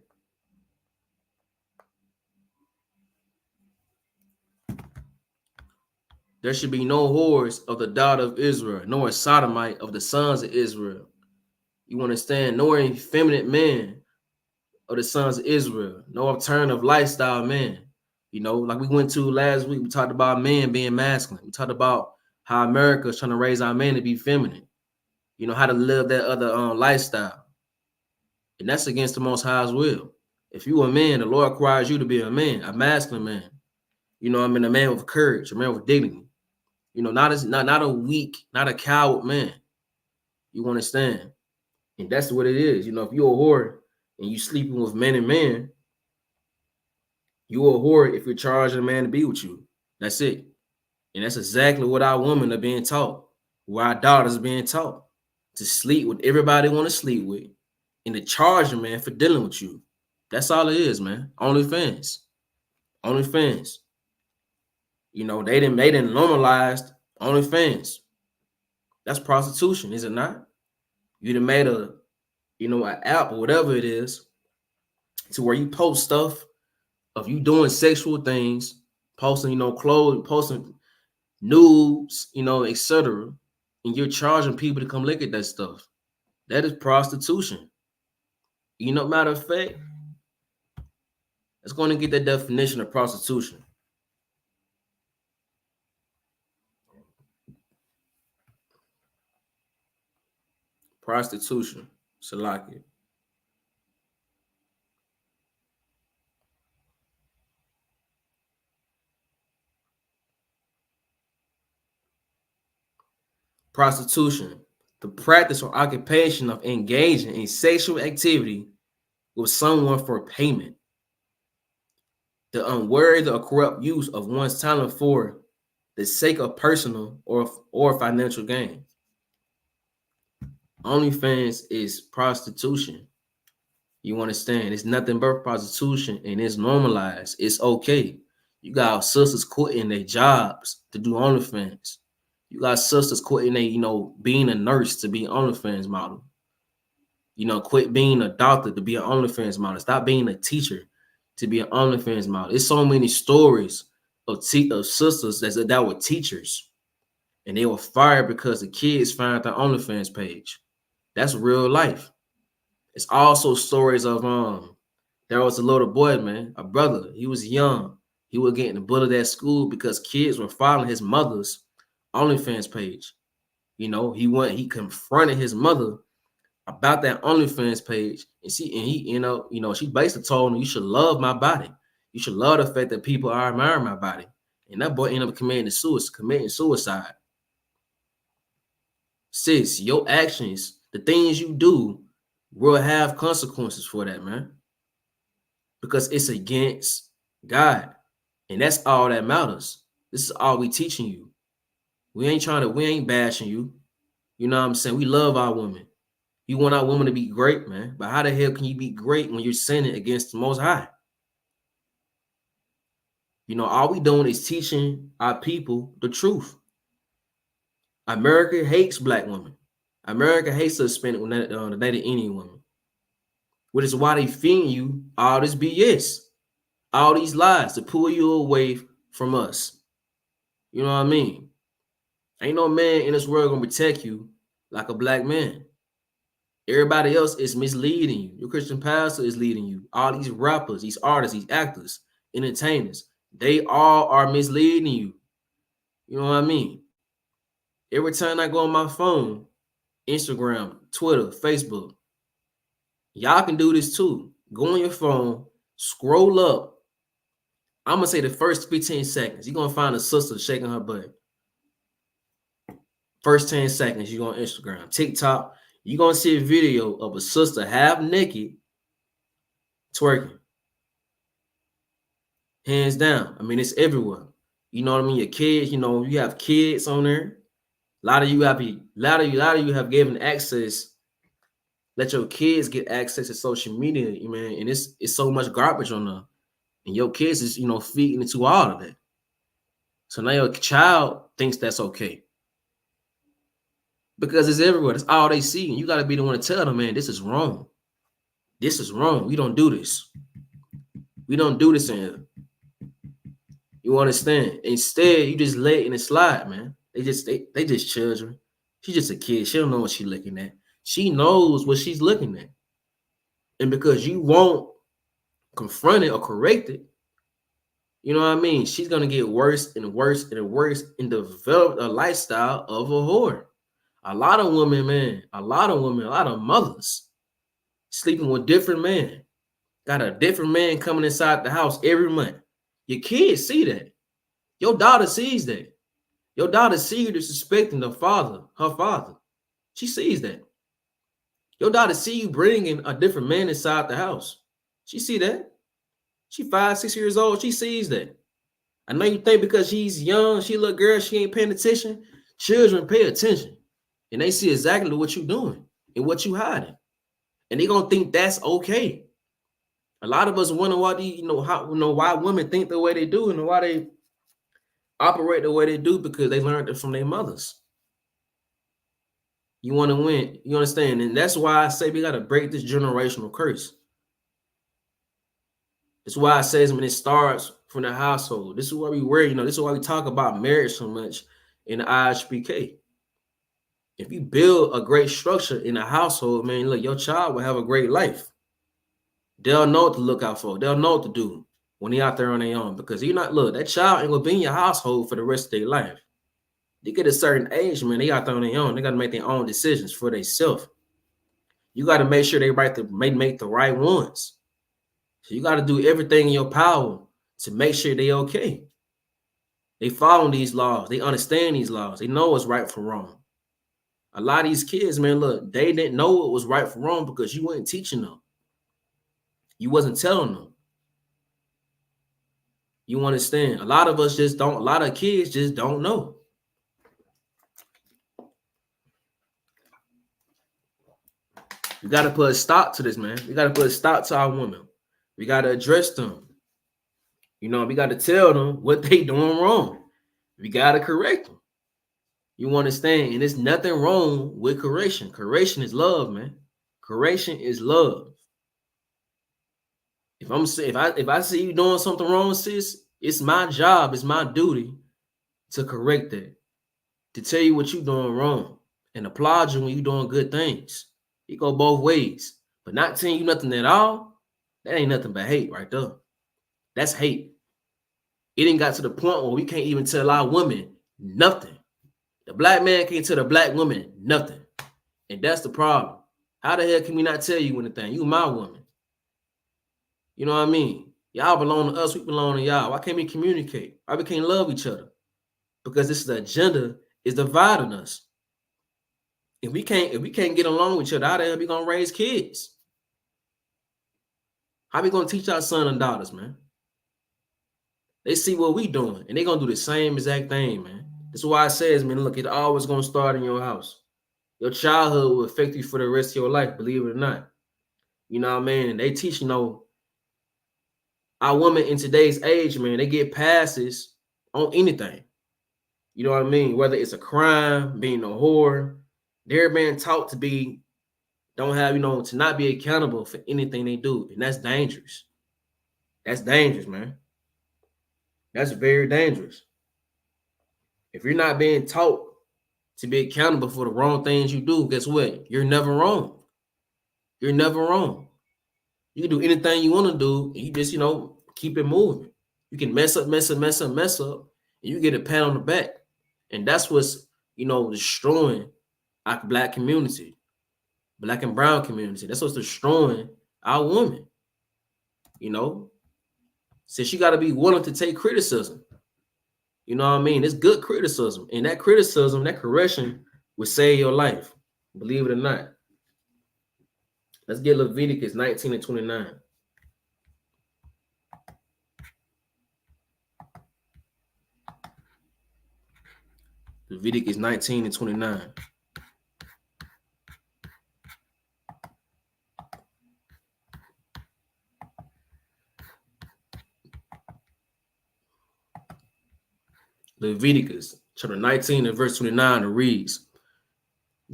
There should be no whores of the daughter of Israel, nor a sodomite of the sons of Israel. You understand? Nor an effeminate man of the sons of Israel, no alternative lifestyle man. Like we went to last week, we talked about men being masculine. We talked about how America is trying to raise our men to be feminine. you know, how to live that other lifestyle. And that's against the Most High's will. If you a man, the Lord requires you to be a man, a masculine man. You know, I mean, a man with courage, a man with dignity. You know, not a weak, not a coward man. You understand? And that's what it is. You know, if you're a whore and you sleeping with men and men, you're a whore if you're charging a man to be with you. That's it. And that's exactly what our women are being taught, what our daughters are being taught, to sleep with everybody want to sleep with, and to charge a man for dealing with you. That's all it is, man. OnlyFans. OnlyFans. You know, they didn't normalize OnlyFans. That's prostitution, is it not? You done made a, you know, an app or whatever it is to where you post stuff of you doing sexual things, posting, you know, clothes, posting nudes, you know, etc. And you're charging people to come look at that stuff. That is prostitution. You know, matter of fact, let's go and get that definition of prostitution. Prostitution, Salaki. Prostitution, the practice or occupation of engaging in sexual activity with someone for payment. The unworthy or corrupt use of one's talent for the sake of personal or financial gain. OnlyFans is prostitution. You understand? It's nothing but prostitution, and it's normalized. It's okay. You got sisters quitting their jobs to do OnlyFans. You got sisters quitting their, you know, being a nurse to be an OnlyFans model. You know, quit being a doctor to be an OnlyFans model. Stop being a teacher to be an OnlyFans model. It's so many stories of sisters that were teachers, and they were fired because the kids found their OnlyFans page. That's real life. It's also stories of there was a little boy, man, a brother. He was young. He was getting bullied at school because kids were following his mother's OnlyFans page. You know, he confronted his mother about that OnlyFans page, and he, you know, she basically told him, "You should love my body. You should love the fact that people are admiring my body." And that boy ended up committing suicide. Sis, your actions, the things you do, will have consequences for that, man. Because it's against God. And that's all that matters. This is all we teaching you. We ain't bashing you. You know what I'm saying? We love our women. You want our women to be great, man. But how the hell can you be great when you're sinning against the Most High? You know, all we doing is teaching our people the truth. America hates black women. America hates us spending the night of any woman. Which is why they feeding you all this BS, all these lies to pull you away from us. You know what I mean? Ain't no man in this world gonna protect you like a black man. Everybody else is misleading you. Your Christian pastor is leading you. All these rappers, these artists, these actors, entertainers, they all are misleading you. You know what I mean? Every time I go on my phone, Instagram, Twitter, Facebook, y'all can do this too. Go on your phone, scroll up. I'm gonna say the first 15 seconds, you're gonna find a sister shaking her butt. First 10 seconds, you go on Instagram, TikTok, you're gonna see a video of a sister half naked twerking. Hands down. I mean, it's everywhere. You know what I mean? Your kids, you know, you have kids on there. A lot of you have given access. Let your kids get access to social media, man. And it's so much garbage on there. And your kids is, you know, feeding into all of that. So now your child thinks that's okay. Because it's everywhere. That's all they see. And you got to be the one to tell them, man, this is wrong. This is wrong. We don't do this. We don't do this in here. You understand? Instead, you just letting it slide, man. They just children. She's just a kid. She don't know what she's looking at. She knows what she's looking at. And because you won't confront it or correct it, you know what I mean? She's going to get worse and worse and worse and develop a lifestyle of a whore. A lot of women, man, a lot of mothers sleeping with different men. Got a different man coming inside the house every month. Your kids see that. Your daughter sees that. Your daughter sees you disrespecting her father. She sees that. Your daughter see you bringing a different man inside the house. She see that. She 5, 6 years old. She sees that. I know you think because she's young, she a little girl, she ain't paying attention. Children pay attention. And they see exactly what you're doing and what you hiding. And they gonna think that's okay. A lot of us wonder why why women think the way they do and why they operate the way they do, because they learned it from their mothers. You want to win, you understand? And that's why I say we got to break this generational curse. That's why I say when it starts from the household. This is why we worry, this is why we talk about marriage so much in the IHBK. If you build a great structure in a household, man, look, your child will have a great life. They'll know what to look out for. They'll know what to do when they're out there on their own, because that child ain't gonna be in your household for the rest of their life. They get a certain age, man, they out there on their own. They got to make their own decisions for themselves. You got to make sure they make the right ones. So you got to do everything in your power to make sure they okay. They follow these laws. They understand these laws. They know what's right from wrong. A lot of these kids, man, look, they didn't know what was right from wrong because you weren't teaching them. You wasn't telling them. You understand? A lot of us just don't. A lot of kids just don't know. We got to put a stop to this, man. We got to put a stop to our women. We got to address them. We got to tell them what they doing wrong. We got to correct them. You understand? And there's nothing wrong with correction. Correction is love, man. Correction is love. If I see you doing something wrong, sis, it's my job, it's my duty to correct that, to tell you what you're doing wrong and applaud you when you're doing good things. It go both ways. But not telling you nothing at all, that ain't nothing but hate right there. That's hate. It ain't got to the point where we can't even tell our women nothing. The black man can't tell the black woman nothing. And that's the problem. How the hell can we not tell you anything? You my woman. You know what I mean? Y'all belong to us. We belong to y'all. Why can't we communicate? Why we can't love each other? Because this is the agenda is dividing us. If we can't get along with each other, how the hell we gonna raise kids? How we gonna teach our sons and daughters, man? They see what we doing, and they gonna do the same exact thing, man. That's why it says, man, look, it's always gonna start in your house. Your childhood will affect you for the rest of your life, believe it or not. You know what I mean? And they teach, our women in today's age, man, they get passes on anything. You know what I mean? Whether it's a crime, being a whore, they're being taught to to not be accountable for anything they do. And that's dangerous. That's dangerous, man. That's very dangerous. If you're not being taught to be accountable for the wrong things you do, guess what? You're never wrong. You're never wrong. You can do anything you want to do, and you just, keep it moving. You can mess up, and you get a pat on the back. And that's what's, destroying our black community, black and brown community. That's what's destroying our women. Since you got to be willing to take criticism. You know what I mean? It's good criticism. And that criticism, that correction will save your life. Believe it or not. Let's get Leviticus 19 and 29. Leviticus 19 and 29. Leviticus chapter 19 and verse 29, it reads,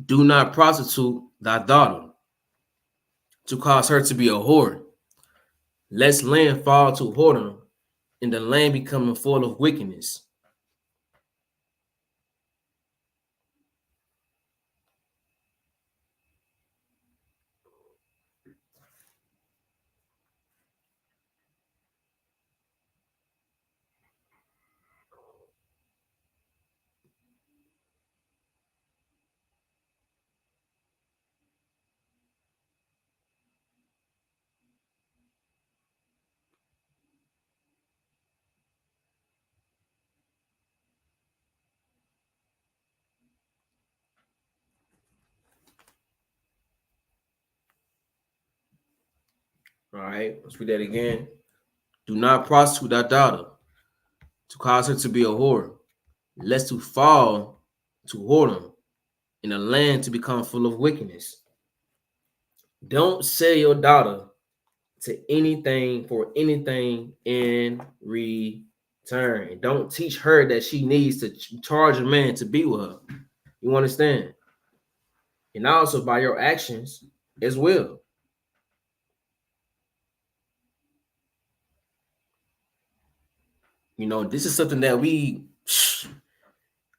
"Do not prostitute thy daughter to cause her to be a whore, lest land fall to whoredom, and the land becoming full of wickedness." All right, let's read that again. Do not prostitute thy daughter to cause her to be a whore, lest to fall to whoredom in a land to become full of wickedness. Don't sell your daughter to anything for anything in return. Don't teach her that she needs to charge a man to be with her. You understand? And also by your actions as well. You know, this is something that we've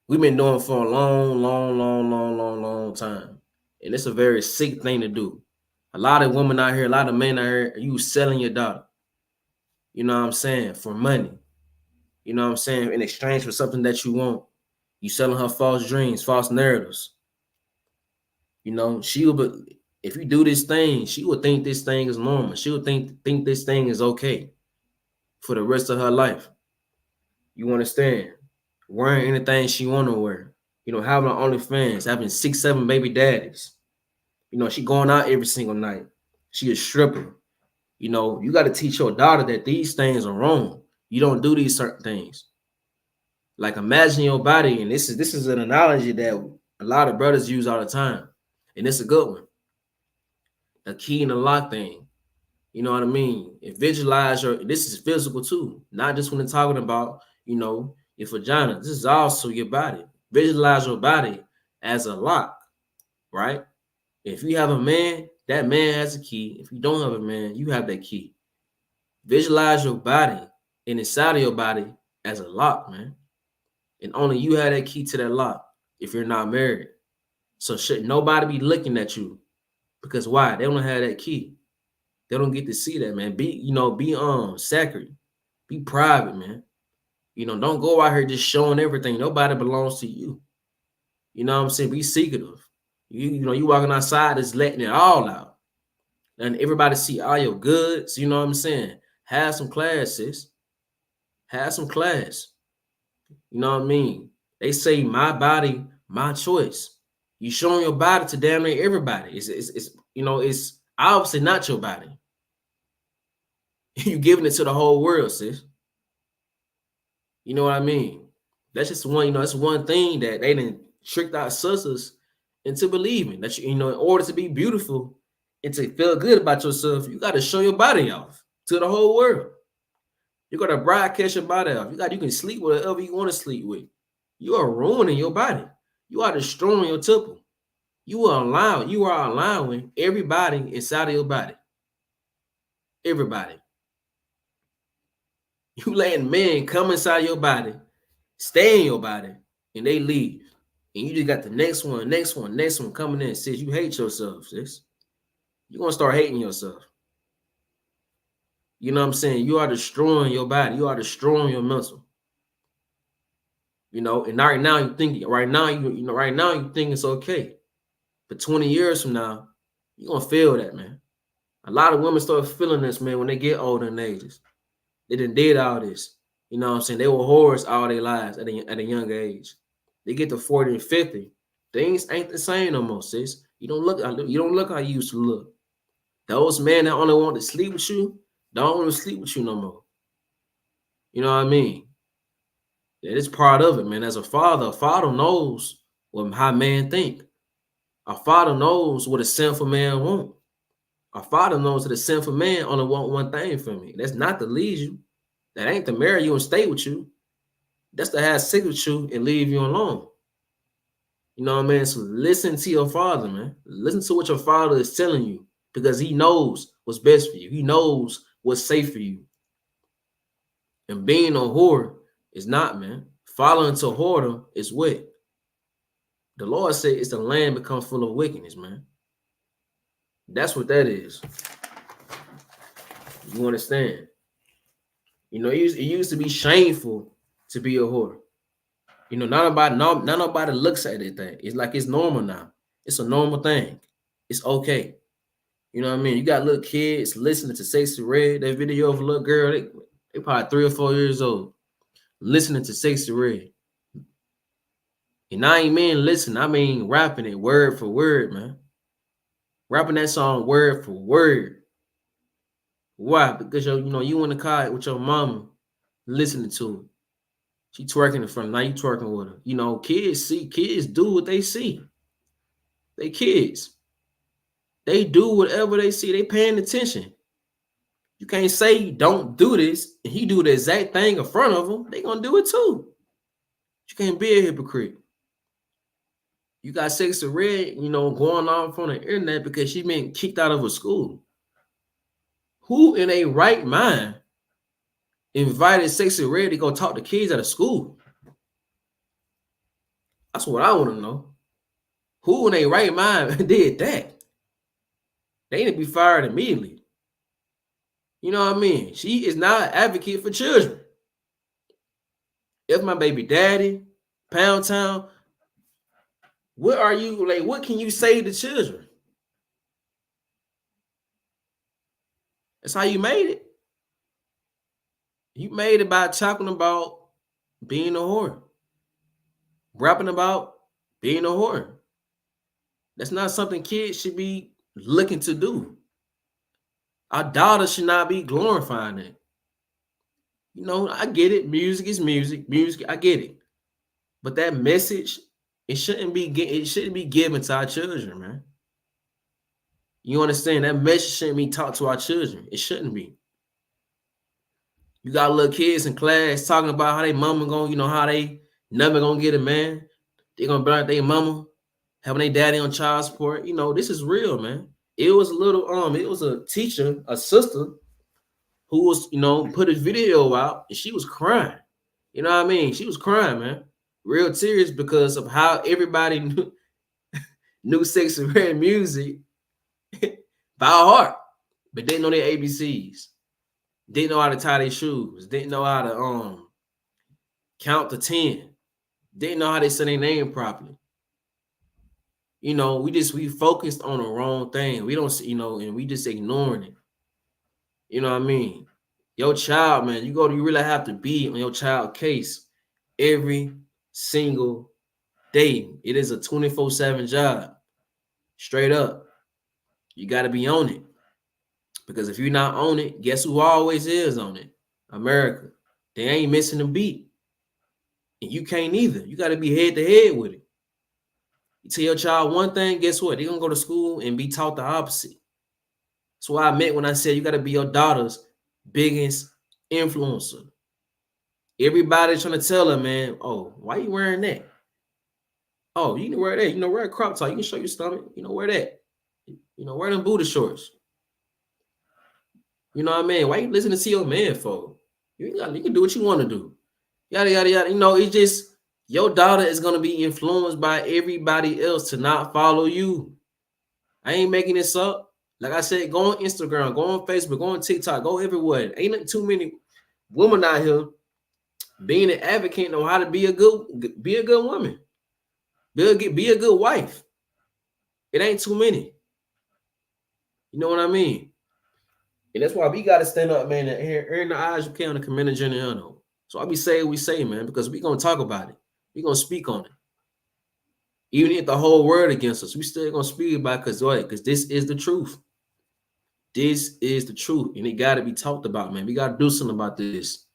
been doing for a long time. And it's a very sick thing to do. A lot of women out here, a lot of men out here, you selling your daughter. You know what I'm saying? For money. You know what I'm saying? In exchange for something that you want. You selling her false dreams, false narratives. You know, she will be, if you do this thing, she will think this thing is normal. She will think this thing is okay for the rest of her life. You understand? Wearing anything she want to wear. You know, having her OnlyFans, having 6, 7 baby daddies. You know, she going out every single night. She a stripper. You know, you got to teach your daughter that these things are wrong. You don't do these certain things. Like imagine your body, and this is an analogy that a lot of brothers use all the time, and it's a good one. A key and a lock thing. You know what I mean? And visualize this is physical too, not just when they're talking about, you know, your vagina. This is also your body. Visualize your body as a lock, right? If you have a man, that man has a key. If you don't have a man, you have that key. Visualize your body and inside of your body as a lock, man. And only you have that key to that lock if you're not married. So should nobody be looking at you, because why? They don't have that key. They don't get to see that, man. Be sacred. Be private, man. You know, don't go out here just showing everything. Nobody belongs to you. You know what I'm saying? Be secretive. You know, you walking outside just letting it all out. And everybody see all your goods. You know what I'm saying? Have some class, sis. Have some class. You know what I mean? They say my body, my choice. You showing your body to damn near everybody. It's obviously not your body. You giving it to the whole world, sis. You know what I mean? That's just one, that's one thing that they didn't tricked our sisters into believing that in order to be beautiful and to feel good about yourself, you got to show your body off to the whole world. You got to broadcast your body off. You can sleep with whoever you want to sleep with. You are ruining your body. You are destroying your temple. You are allowing everybody inside of your body. Everybody. You letting men come inside your body, stay in your body, and they leave. And you just got the next one coming in. Sis, you hate yourself, sis. You're going to start hating yourself. You know what I'm saying? You are destroying your body. You are destroying your mental. You know, and right now you think it's okay. But 20 years from now, you're going to feel that, man. A lot of women start feeling this, man, when they get older in ages. They did all this. You know what I'm saying? They were whores all their lives at a young age. They get to 40 and 50. Things ain't the same no more, sis. You don't look how you used to look. Those men that only want to sleep with you don't want to sleep with you no more. You know what I mean? That is part of it, man. As a father knows how men think. A father knows what a sinful man wants. A father knows that a sinful man only want one thing from me. That's not to leave you. That ain't to marry you and stay with you. That's to have sex with you and leave you alone. You know what I mean? So listen to your father, man. Listen to what your father is telling you, because he knows what's best for you. He knows what's safe for you. And being a whore is not, man. Following to whoredom is what? The Lord said it's the land become full of wickedness, man. That's what that is. You understand? You know, it used to be shameful to be a whore. You know, not nobody looks at it that. It's like it's normal now. It's a normal thing. It's okay. You know what I mean? You got little kids listening to Sexy Red, that video of a little girl. They probably 3 or 4 years old, listening to Sexy Red. And I ain't mean listen, I mean rapping it word for word, man. Rapping that song word for word. Why? Because you in the car with your mama listening to it. She twerking in front. Now you twerking with her. Kids do what they see. They kids. They do whatever they see. They paying attention. You can't say don't do this and he do the exact thing in front of them. They gonna do it too. You can't be a hypocrite. You got Sexy Red, going off on the internet because she been kicked out of a school. Who in a right mind invited Sexy Red to go talk to kids at a school? That's what I want to know. Who in a right mind did that? They need to be fired immediately. You know what I mean? She is not an advocate for children. If my baby daddy, Pound Town, what are you like? What can you say to children? That's how you made it. You made it by talking about being a whore, rapping about being a whore. That's not something kids should be looking to do. Our daughters should not be glorifying it. I get it. Music is music. Music, I get it. But that message, it shouldn't be given to our children, man. You understand? That message shouldn't be taught to our children. It shouldn't be. You got little kids in class talking about how they mama gonna, how they never gonna get a man. They gonna burn their mama, having their daddy on child support. This is real, man. It was a teacher, a sister, who was, put a video out and she was crying. You know what I mean? She was crying, man. Real tears because of how everybody knew Sexy Red music by heart, but didn't know their ABCs. Didn't know how to tie their shoes. Didn't know how to count to 10. Didn't know how to say their name properly. We focused on the wrong thing. We don't see, and we just ignoring it. You know what I mean? Your child, man, you really have to be on your child case every single day. It is a 24/7 job. Straight up. You got to be on it. Because if you're not on it, guess who always is on it? America. They ain't missing a beat. And you can't either. You got to be head to head with it. You tell your child one thing, guess what? They're going to go to school and be taught the opposite. That's what I meant when I said you got to be your daughter's biggest influencer. Everybody's trying to tell her, man, oh, why you wearing that? Oh, you can wear that. Wear a crop top. You can show your stomach. Wear that. Wear them booty shorts. You know what I mean? Why you listening to your man for? You can do what you want to do. Yada, yada, yada. It's just your daughter is going to be influenced by everybody else to not follow you. I ain't making this up. Like I said, go on Instagram, go on Facebook, go on TikTok, go everywhere. Ain't too many women out here being an advocate on how to be a good woman. Be a good wife. It ain't too many. You know what I mean? And that's why we got to stand up, man, and earn the eyes you can on the community general. So I be saying we say, man, because we going to talk about it. We going to speak on it. Even if the whole world against us, we still going to speak about it because this is the truth. This is the truth. And it got to be talked about, man. We got to do something about this.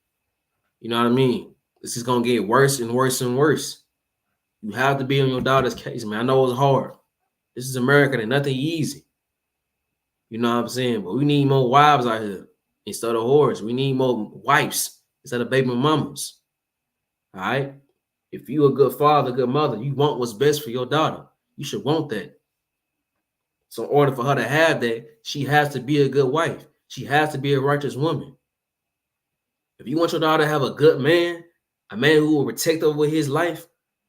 You know what I mean? This is going to get worse and worse and worse. You have to be on your daughter's case, man. I know it's hard. This is America. There's nothing easy. You know what I'm saying? But we need more wives out here instead of whores. We need more wives instead of baby mamas. All right? If you a good father, good mother, you want what's best for your daughter. You should want that. So in order for her to have that, she has to be a good wife. She has to be a righteous woman. If you want your daughter to have a good man, a man who will protect her with his life,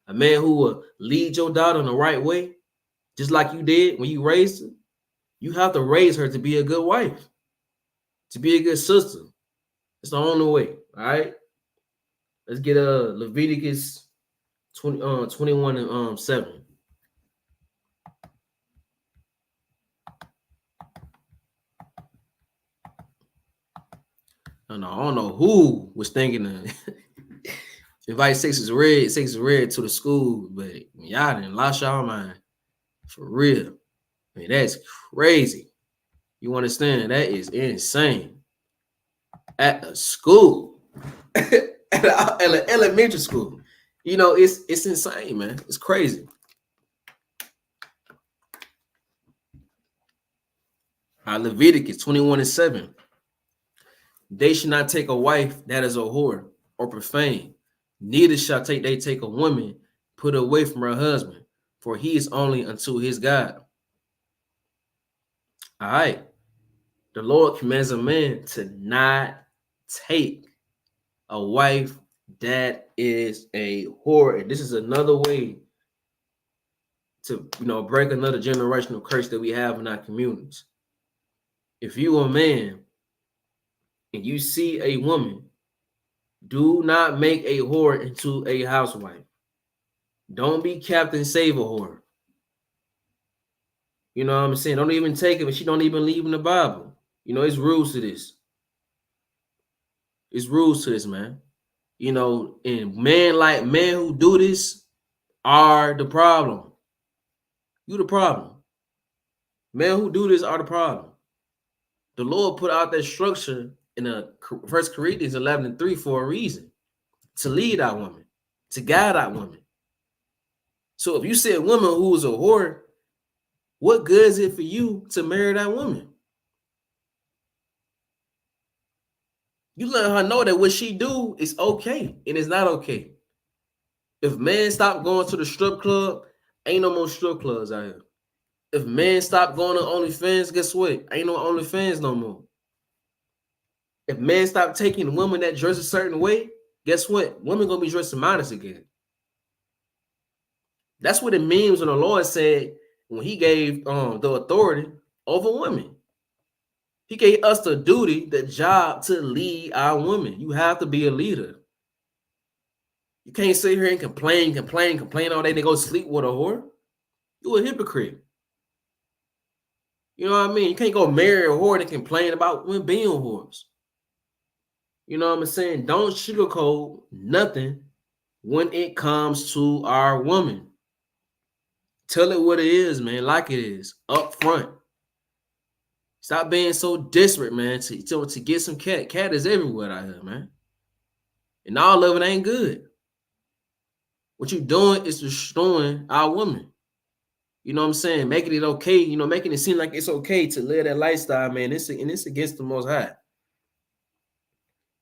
a man who will lead your daughter in the right way, just like you did when you raised her, you have to raise her to be a good wife, to be a good sister. It's the only way, all right? Let's get Leviticus 21 and 7. I don't know who was thinking of invite Sexy Red to the school, but y'all didn't lost y'all mind. For real. I mean, that's crazy. You understand? That is insane. at a school, at an elementary school. You know, it's insane, man. It's crazy. Leviticus 21:7. They should not take a wife that is a whore or profane. Neither shall they take a woman put away from her husband, for he is only unto his God. All right. The Lord commands a man to not take a wife that is a whore. And this is another way to, break another generational curse that we have in our communities. If you are a man and you see a woman, do not make a whore into a housewife. Don't be Captain Save a whore. You know what I'm saying? Don't even take it, but she don't even leave in the Bible. You know, it's rules to this. It's rules to this, man. You know, and men who do this are the problem. You the problem. Men who do this are the problem. The Lord put out that structure in 1 Corinthians 11:3 for a reason. To lead our woman, to guide our woman. So if you see a woman who is a whore, what good is it for you to marry that woman? You let her know that what she do is okay and it's not okay. If men stop going to the strip club, ain't no more strip clubs out here. If men stop going to OnlyFans, guess what? Ain't no OnlyFans no more. If men stop taking women that dress a certain way, guess what? Women gonna be dressing modest again. That's what it means when the Lord said when he gave the authority over women. He gave us the duty, the job to lead our women. You have to be a leader. You can't sit here and complain all day and go sleep with a whore. You a hypocrite. You know what I mean? You can't go marry a whore and complain about women being whores. You know what I'm saying? Don't sugarcoat nothing when it comes to our woman. Tell it what it is, man, like it is, up front. Stop being so desperate, man, to get some cat. Cat is everywhere out here, man. And all of it ain't good. What you're doing is destroying our woman. You know what I'm saying? Making it okay, making it seem like it's okay to live that lifestyle, man. It's against the Most High.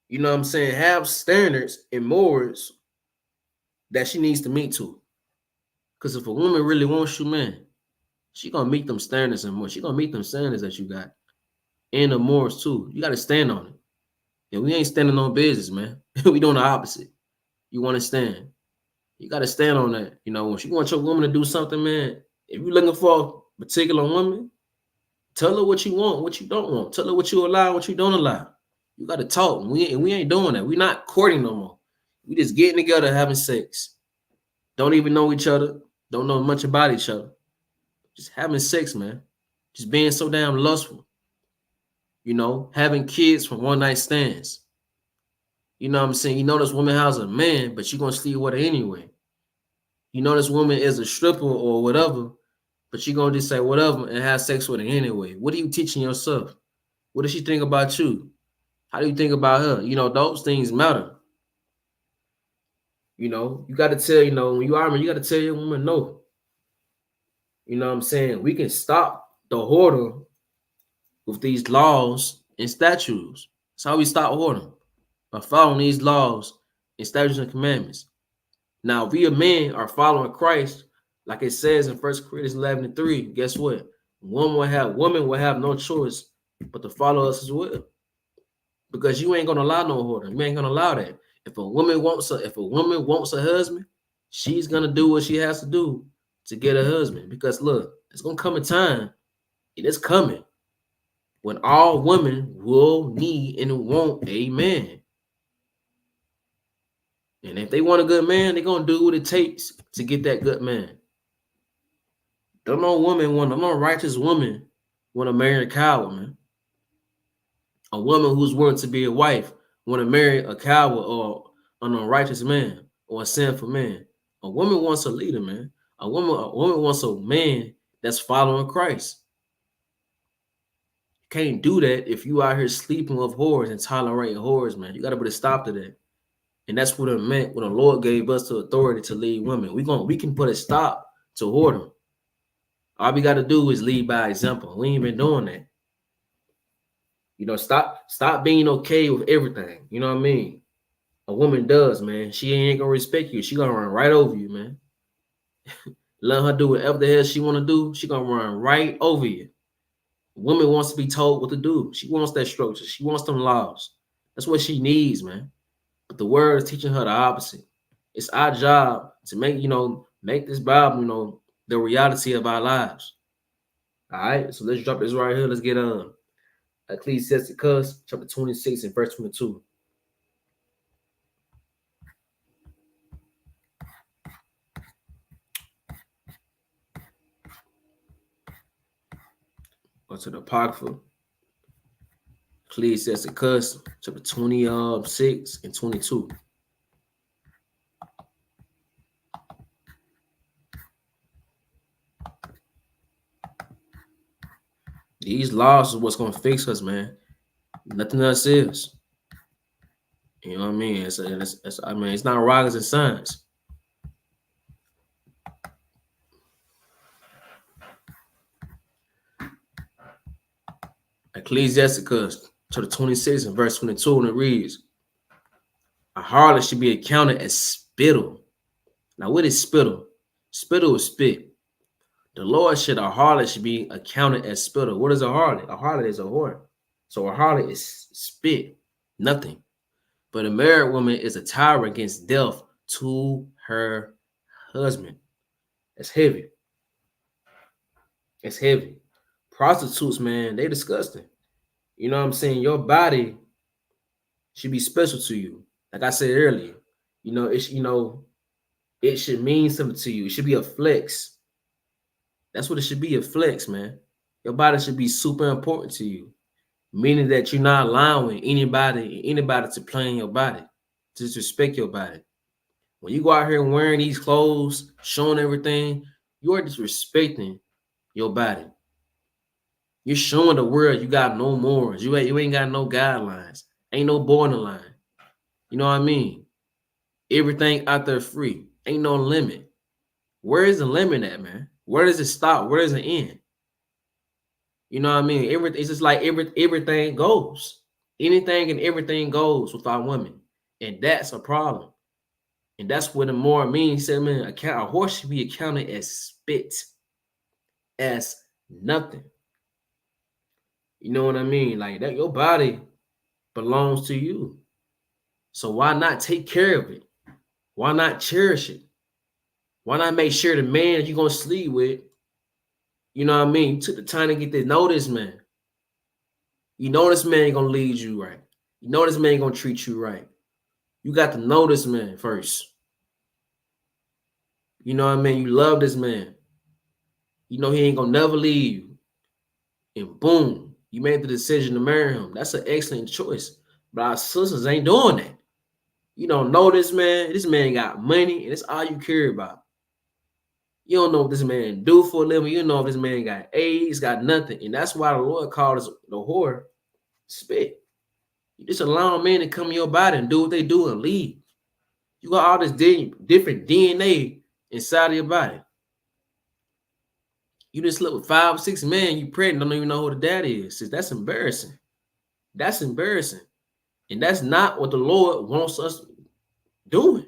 You know what I'm saying? Have standards and morals that she needs to meet to. Because if a woman really wants you, man, she gonna meet them standards and more. She gonna meet them standards that you got. And the morals too. You gotta stand on it. And we ain't standing on business, man. We doing the opposite. You want to stand. You gotta stand on that. You know, when you want your woman to do something, man, if you're looking for a particular woman, tell her what you want, what you don't want. Tell her what you allow, what you don't allow. You gotta talk. We ain't doing that. We're not courting no more. We just getting together, having sex. Don't even know each other. Don't know much about each other. Just having sex, man. Just being so damn lustful. You know, having kids from one night stands. You know what I'm saying? You know this woman has a man, but you're gonna sleep with her anyway. You know this woman is a stripper or whatever, but you're gonna just say whatever and have sex with her anyway. What are you teaching yourself? What does she think about you? How do you think about her? You know, those things matter. You know, you got to tell, when you are, you got to tell your woman no. You know what I'm saying? We can stop the whoredom with these laws and statutes. That's how we stop whoredom, by following these laws and statutes and commandments. Now, if we a men are following Christ, like it says in 1 Corinthians 11:3, guess what? Women will have no choice but to follow us as well. Because you ain't gonna allow no whoredom. You ain't gonna allow that. If a woman wants a husband, she's gonna do what she has to do to get a husband. Because look, it's gonna come a time, it is coming, when all women will need and want a man. And if they want a good man, they're gonna do what it takes to get that good man. Don't no righteous woman want to marry a coward, man. A woman who's willing to be a wife want to marry a coward or an unrighteous man or a sinful man. A woman wants a leader, man. A woman wants a man that's following Christ. Can't do that if you out here sleeping with whores and tolerating whores, man. You got to put a stop to that. And that's what it meant when the Lord gave us the authority to lead women. We can put a stop to whoredom. All we got to do is lead by example. We ain't been doing that. You know, stop being okay with everything. You know what I mean? A woman does, man. She ain't gonna respect you. She gonna run right over you, man. Let her do whatever the hell she want to do. She gonna run right over you. A woman wants to be told what to do. She wants that structure. She wants them laws. That's what she needs, man. But the word is teaching her the opposite. It's our job to make this Bible, the reality of our lives. All right, so let's drop this right here. Let's get Ecclesiasticus chapter 26 and verse 22. Go to the Apocrypha. Ecclesiasticus chapter 26 and 22. These laws is what's gonna fix us, man. Nothing else is. You know what I mean? It's not rockets and science. Ecclesiasticus chapter 26 and verse 22, and it reads, a harlot should be accounted as spittle. Now, what is spittle? Spittle is spit. The Lord said a harlot should be accounted as spittle. What is a harlot? A harlot is a whore. So a harlot is spit, nothing. But a married woman is a tyrant against death to her husband. That's heavy. It's heavy. Prostitutes, man, they disgusting. You know what I'm saying? Your body should be special to you. Like I said earlier, it should mean something to you. It should be a flex. That's what it should be, a flex, man. Your body should be super important to you, meaning that you're not allowing anybody to play in your body, to disrespect your body. When you go out here wearing these clothes, showing everything, you are disrespecting your body. You're showing the world you got no morals. You ain't got no guidelines. Ain't no borderline. You know what I mean? Everything out there free. Ain't no limit. Where is the limit at, man? Where does it stop? Where does it end? You know what I mean? It's just like everything goes. Anything and everything goes with our women. And that's a problem. And that's what the more means. He said, man, a horse should be accounted as spit, as nothing. You know what I mean? Like that, your body belongs to you. So why not take care of it? Why not cherish it? Why not make sure the man that you're gonna sleep with, you know what I mean, you took the time to get to know this man. You know this man ain't gonna lead you right. You know this man ain't gonna treat you right. You got to know this man first. You know what I mean? You love this man. You know he ain't gonna never leave you. And boom, you made the decision to marry him. That's an excellent choice. But our sisters ain't doing that. You don't know this man. This man got money, and it's all you care about. You don't know what this man do for a living. You don't know if this man got AIDS, got nothing. And that's why the Lord called us the whore spit. You just allow a man to come in your body and do what they do and leave. You got all this different DNA inside of your body. You just slept with 5 or 6 men, you pregnant, don't even know who the daddy is. That's embarrassing. That's embarrassing. And that's not what the Lord wants us doing.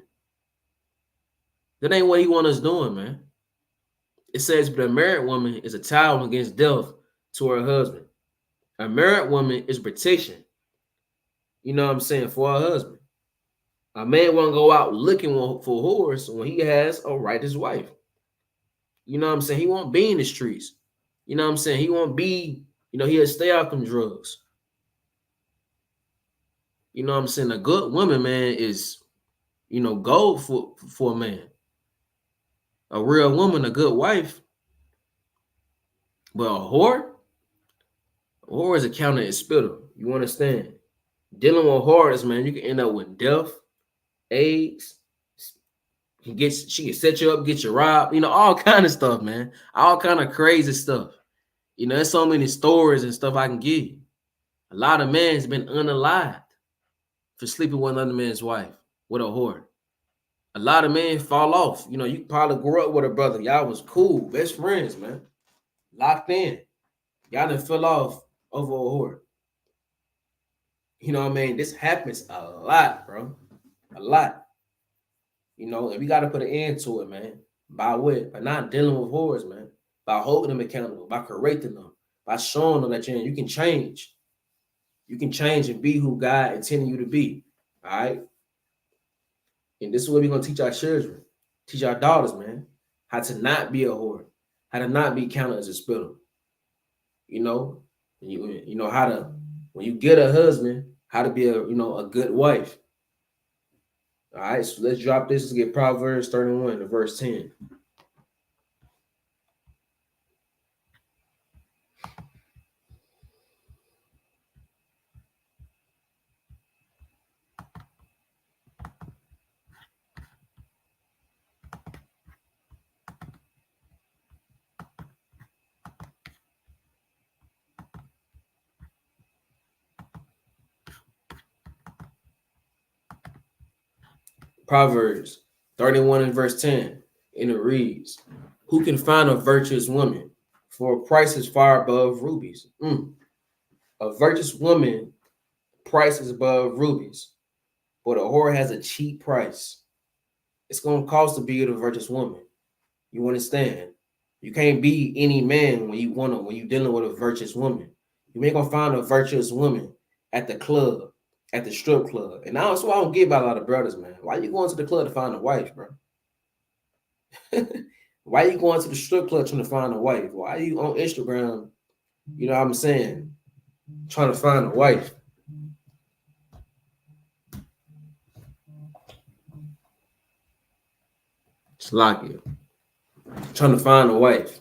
That ain't what he wants us doing, man. It says, but a married woman is a tyrant against death to her husband. A married woman is protection. You know what I'm saying? For her husband. A man won't go out looking for whores when he has a righteous wife. You know what I'm saying? He won't be in the streets. You know what I'm saying? He won't be, he'll stay off them drugs. You know what I'm saying? A good woman, man, is, gold for a man. A real woman, a good wife. But a whore is accounted as spittle. You understand? Dealing with whores, man, you can end up with death, AIDS. She can set you up, get you robbed, all kind of stuff, man. All kind of crazy stuff. You know, there's so many stories and stuff I can give you. A lot of men has been unalived for sleeping with another man's wife, with a whore. A lot of men fall off. You know, you probably grew up with a brother. Y'all was cool, best friends, man. Locked in. Y'all done fell off over a whore. You know what I mean? This happens a lot, bro. A lot. You know, and we got to put an end to it, man. By what? By not dealing with whores, man. By holding them accountable, by correcting them, by showing them that you can change. You can change and be who God intended you to be. All right? And this is what we're going to teach our children, teach our daughters, man, how to not be a whore, how to not be counted as a spittle. You know, you know how to, when you get a husband, how to be a good wife. All right, so let's drop this. Let's get Proverbs 31 to verse 10. Proverbs 31 and verse 10. And it reads, who can find a virtuous woman? For a price is far above rubies. A virtuous woman price is above rubies, but a whore has a cheap price. It's going to cost to be a virtuous woman. You understand? You can't be any man when you're dealing with a virtuous woman. You ain't gonna find a virtuous woman at the club, at the strip club. And that's what I don't get about a lot of brothers, man. Why you going to the club to find a wife, bro? Why you going to the strip club trying to find a wife? Why are you on Instagram, you know what I'm saying, trying to find a wife? It's like it. Trying to find a wife.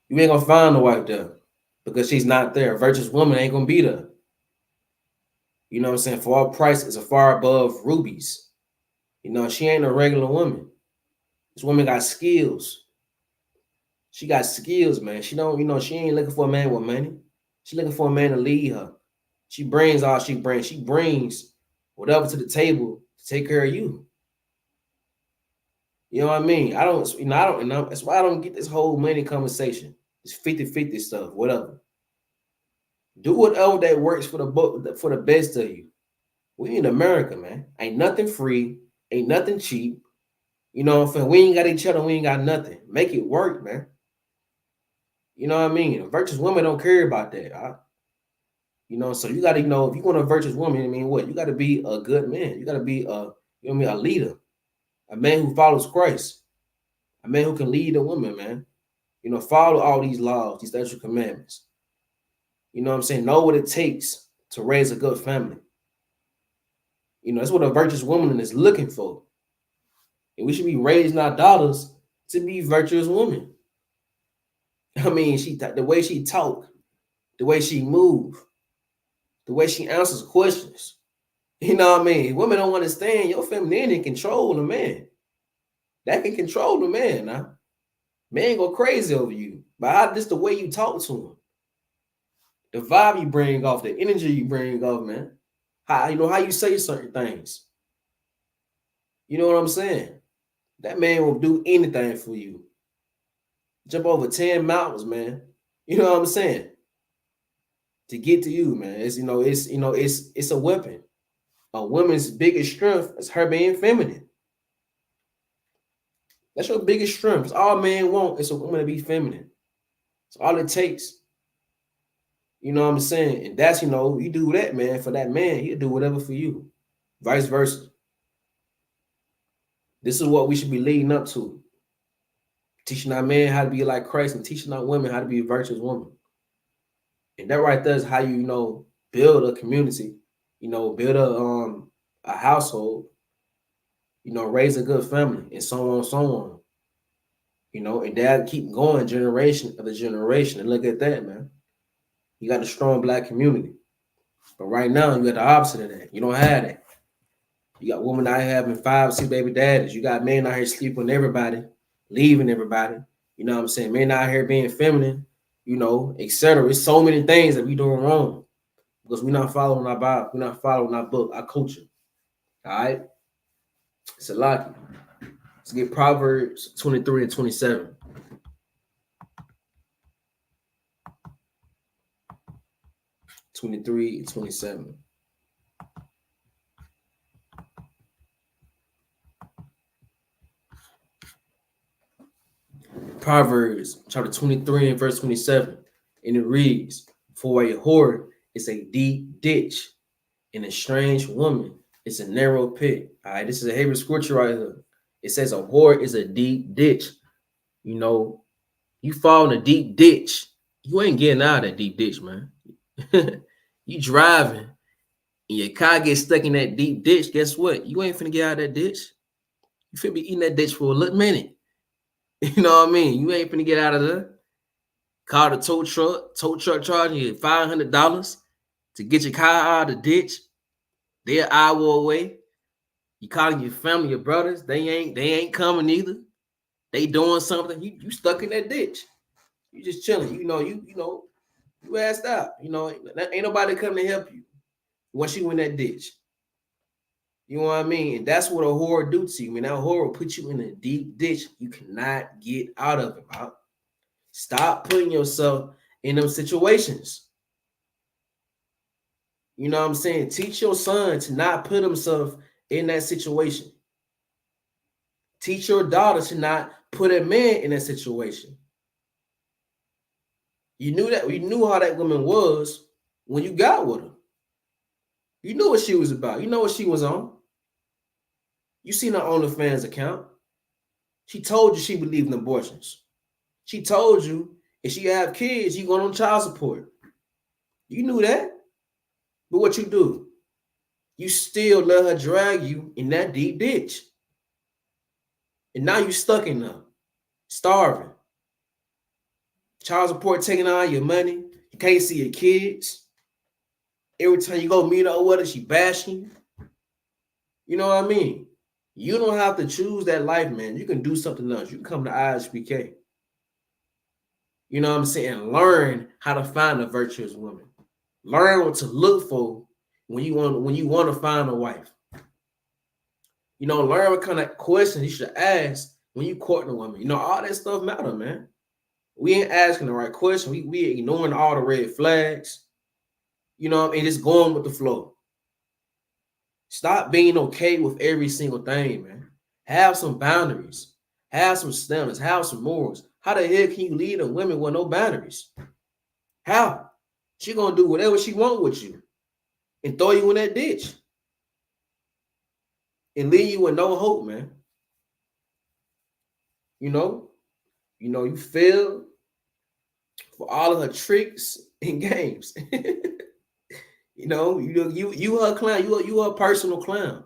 You ain't gonna find a wife there because she's not there. A virtuous woman ain't gonna be there. You know what I'm saying? For our price is far above rubies. You know, she ain't a regular woman. This woman got skills. She got skills, man. She don't, she ain't looking for a man with money. She looking for a man to lead her. She brings all she brings. She brings whatever to the table to take care of you. You know what I mean? That's why I don't get this whole money conversation. It's 50-50 stuff, whatever. Do whatever that works for the best of you. We in America, man. Ain't nothing free. Ain't nothing cheap. You know what I'm saying? We ain't got each other. We ain't got nothing. Make it work, man. You know what I mean? A virtuous woman don't care about that. So you got to, if you want a virtuous woman, I mean, what? You got to be a good man. You got to be a leader. A man who follows Christ. A man who can lead a woman, man. Follow all these laws, these statute commandments. You know what I'm saying? Know what it takes to raise a good family. That's what a virtuous woman is looking for. And we should be raising our daughters to be virtuous women. I mean, the way she talk, the way she move, the way she answers questions. You know what I mean? Women don't understand your femininity control the man. That can control the man now. Man go crazy over you. But just the way you talk to him. The vibe you bring off, the energy you bring off, man. How you say certain things. You know what I'm saying? That man will do anything for you. Jump over 10 mountains, man. You know what I'm saying? To get to you, man. It's a weapon. A woman's biggest strength is her being feminine. That's your biggest strength. It's all men want is a woman to be feminine. It's all it takes. You know what I'm saying? And that's, you do that, man. For that man, he'll do whatever for you. Vice versa. This is what we should be leading up to. Teaching our men how to be like Christ and teaching our women how to be a virtuous woman. And that right there is how build a community, build a household, raise a good family, and so on. And that keep going generation after generation. And look at that, man. You got a strong black community. But right now, you got the opposite of that. You don't have that. You got women out here having 5 or 6 baby daddies. You got men out here sleeping with everybody, leaving everybody. You know what I'm saying? Men out here being feminine, etc. It's so many things that we doing wrong because we're not following our Bible, we're not following our book, our culture. All right, it's a lot. Let's get Proverbs 23 and 27. Proverbs chapter 23 and verse 27. And it reads, for a whore is a deep ditch, and a strange woman is a narrow pit. All right, this is a Hebrew scripture right here. It says a whore is a deep ditch. You fall in a deep ditch, you ain't getting out of that deep ditch, man. You driving and your car gets stuck in that deep ditch, guess what? You ain't finna get out of that ditch. You finna be eating that ditch for a little minute. You know what I mean? You ain't finna get out of there. Call the tow truck charging you $500 to get your car out of the ditch. They're an hour away. You calling your family, your brothers, they ain't coming either. They doing something. You stuck in that ditch. You just chilling. You asked out. Ain't nobody coming to help you once you in that ditch. You know what I mean? And that's what a whore do to you. I mean, that whore will put you in a deep ditch. You cannot get out of it, bro. Stop putting yourself in those situations. You know what I'm saying? Teach your son to not put himself in that situation. Teach your daughter to not put a man in that situation. You knew how that woman was when you got with her. You knew what she was about. You know what she was on. You seen her OnlyFans account. She told you she believed in abortions. She told you if she have kids, you going on child support. You knew that. But what you do? You still let her drag you in that deep ditch. And now you stuck in there, starving. Child support taking all your money. You can't see your kids. Every time you go meet her with her, she bashing you. You know what I mean? You don't have to choose that life, man. You can do something else. You can come to ISPK. You know what I'm saying? Learn how to find a virtuous woman. Learn what to look for when you want to find a wife. Learn what kind of questions you should ask when you courting a woman. All that stuff matter, man. We ain't asking the right question. We ignoring all the red flags. And just going with the flow. Stop being okay with every single thing, man. Have some boundaries. Have some standards. Have some morals. How the hell can you lead a woman with no boundaries? How? She gonna do whatever she want with you and throw you in that ditch and leave you with no hope, man. You fail for all of her tricks and games. You her clown, you her personal clown.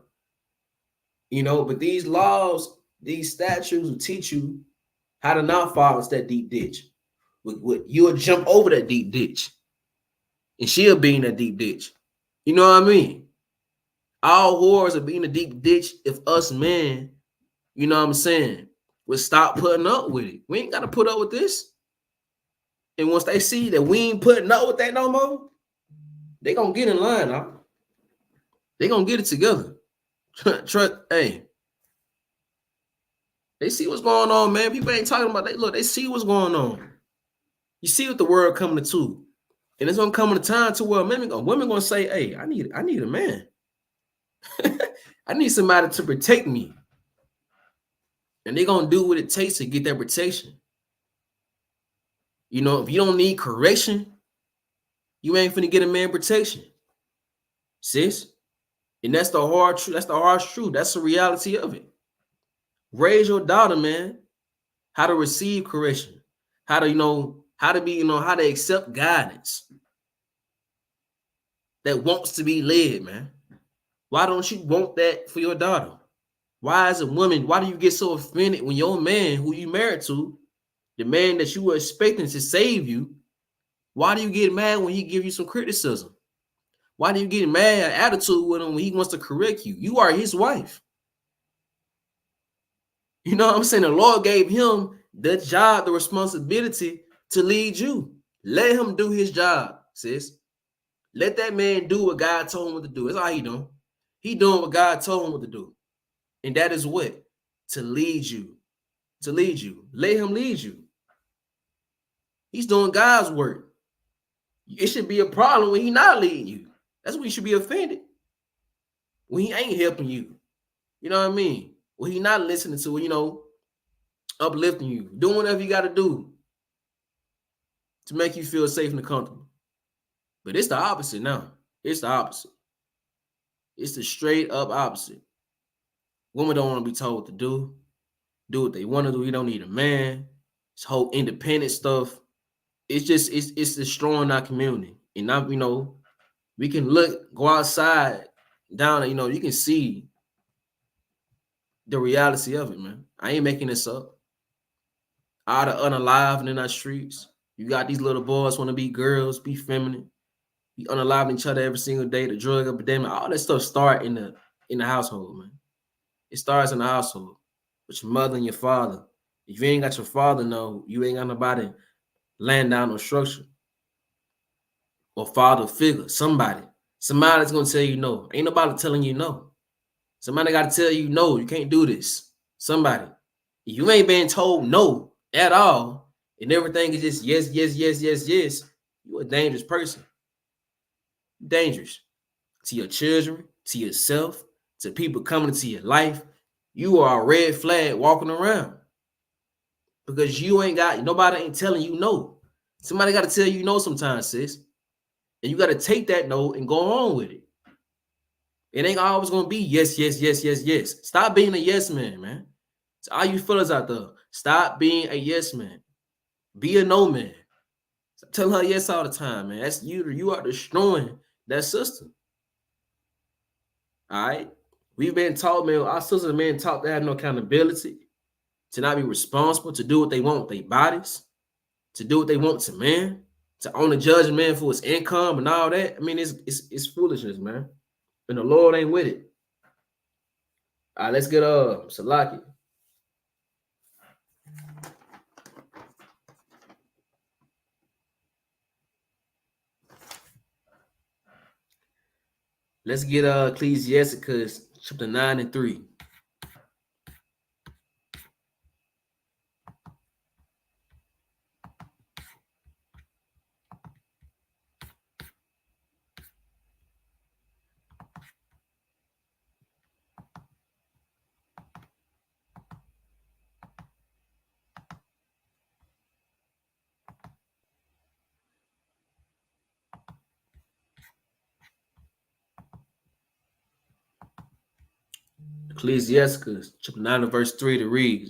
But these laws, these statutes will teach you how to not fall into that deep ditch. You'll jump over that deep ditch. And she'll be in that deep ditch. You know what I mean? All whores are being in a deep ditch if us men, you know what I'm saying, would stop putting up with it. We ain't got to put up with this. And once they see that we ain't putting up with that no more, they gonna get in line, huh? They gonna get it together. Trust, hey. They see what's going on, man. People ain't talking about that. Look, they see what's going on. You see what the world coming to. And it's gonna come in a time to where women gonna say, hey, I need a man. I need somebody to protect me. And they're gonna do what it takes to get that protection. If you don't need correction, you ain't finna get a man protection. Sis. And that's the hard truth. That's the harsh truth. That's the reality of it. Raise your daughter, man. How to receive correction. How to accept guidance. That wants to be led, man. Why don't you want that for your daughter? Why do you get so offended when your man who you married to, the man that you were expecting to save you, why do you get mad when he give you some criticism? Why do you get mad at attitude with him when he wants to correct you? You are his wife. You know what I'm saying? The Lord gave him the job, the responsibility to lead you. Let him do his job, sis. Let that man do what God told him what to do. That's all he doing. He doing what God told him what to do. And that is what? To lead you. To lead you. Let him lead you. He's doing God's work. It should be a problem when he's not leading you. That's when you should be offended. When he ain't helping you. You know what I mean? When he not listening to it, uplifting you. Doing whatever you got to do to make you feel safe and comfortable. But it's the opposite now. It's the opposite. It's the straight up opposite. Women don't want to be told what to do. Do what they want to do. You don't need a man. This whole independent stuff. It's destroying our community. And now, we can go outside, down, you can see the reality of it, man. I ain't making this up. All the unalive in our streets. You got these little boys want to be girls, be feminine, be unalive each other every single day. The drug epidemic, all that stuff start in the household, man. It starts in the household with your mother and your father. If you ain't got your father, no, you ain't got nobody laying down no structure or father figure. Somebody's gonna tell you no. Ain't nobody telling you no. Somebody got to tell you no. You can't do this. Somebody. If you ain't been told no at all, and everything is just yes, yes, yes, yes, yes, you're a dangerous person. Dangerous to your children, to yourself, to people coming into your life. You are a red flag walking around because nobody ain't telling you no. Somebody got to tell you no sometimes, sis. And you got to take that no and go on with it. It ain't always going to be yes, yes, yes, yes, yes. Stop being a yes man, man. To all you fellas out there, stop being a yes man. Be a no man. Stop telling her yes all the time, man. That's you. You are destroying that system. All right? We've been taught, man, our sisters have been taught to have no accountability, to not be responsible, to do what they want with their bodies, to do what they want to man, to only judge a man for his income and all that. I mean, it's foolishness, man. And the Lord ain't with it. All right, let's get Salaki. Let's get Ecclesiasticus chapter 9 and 3. Ecclesiasticus chapter 9 and verse 3 to read.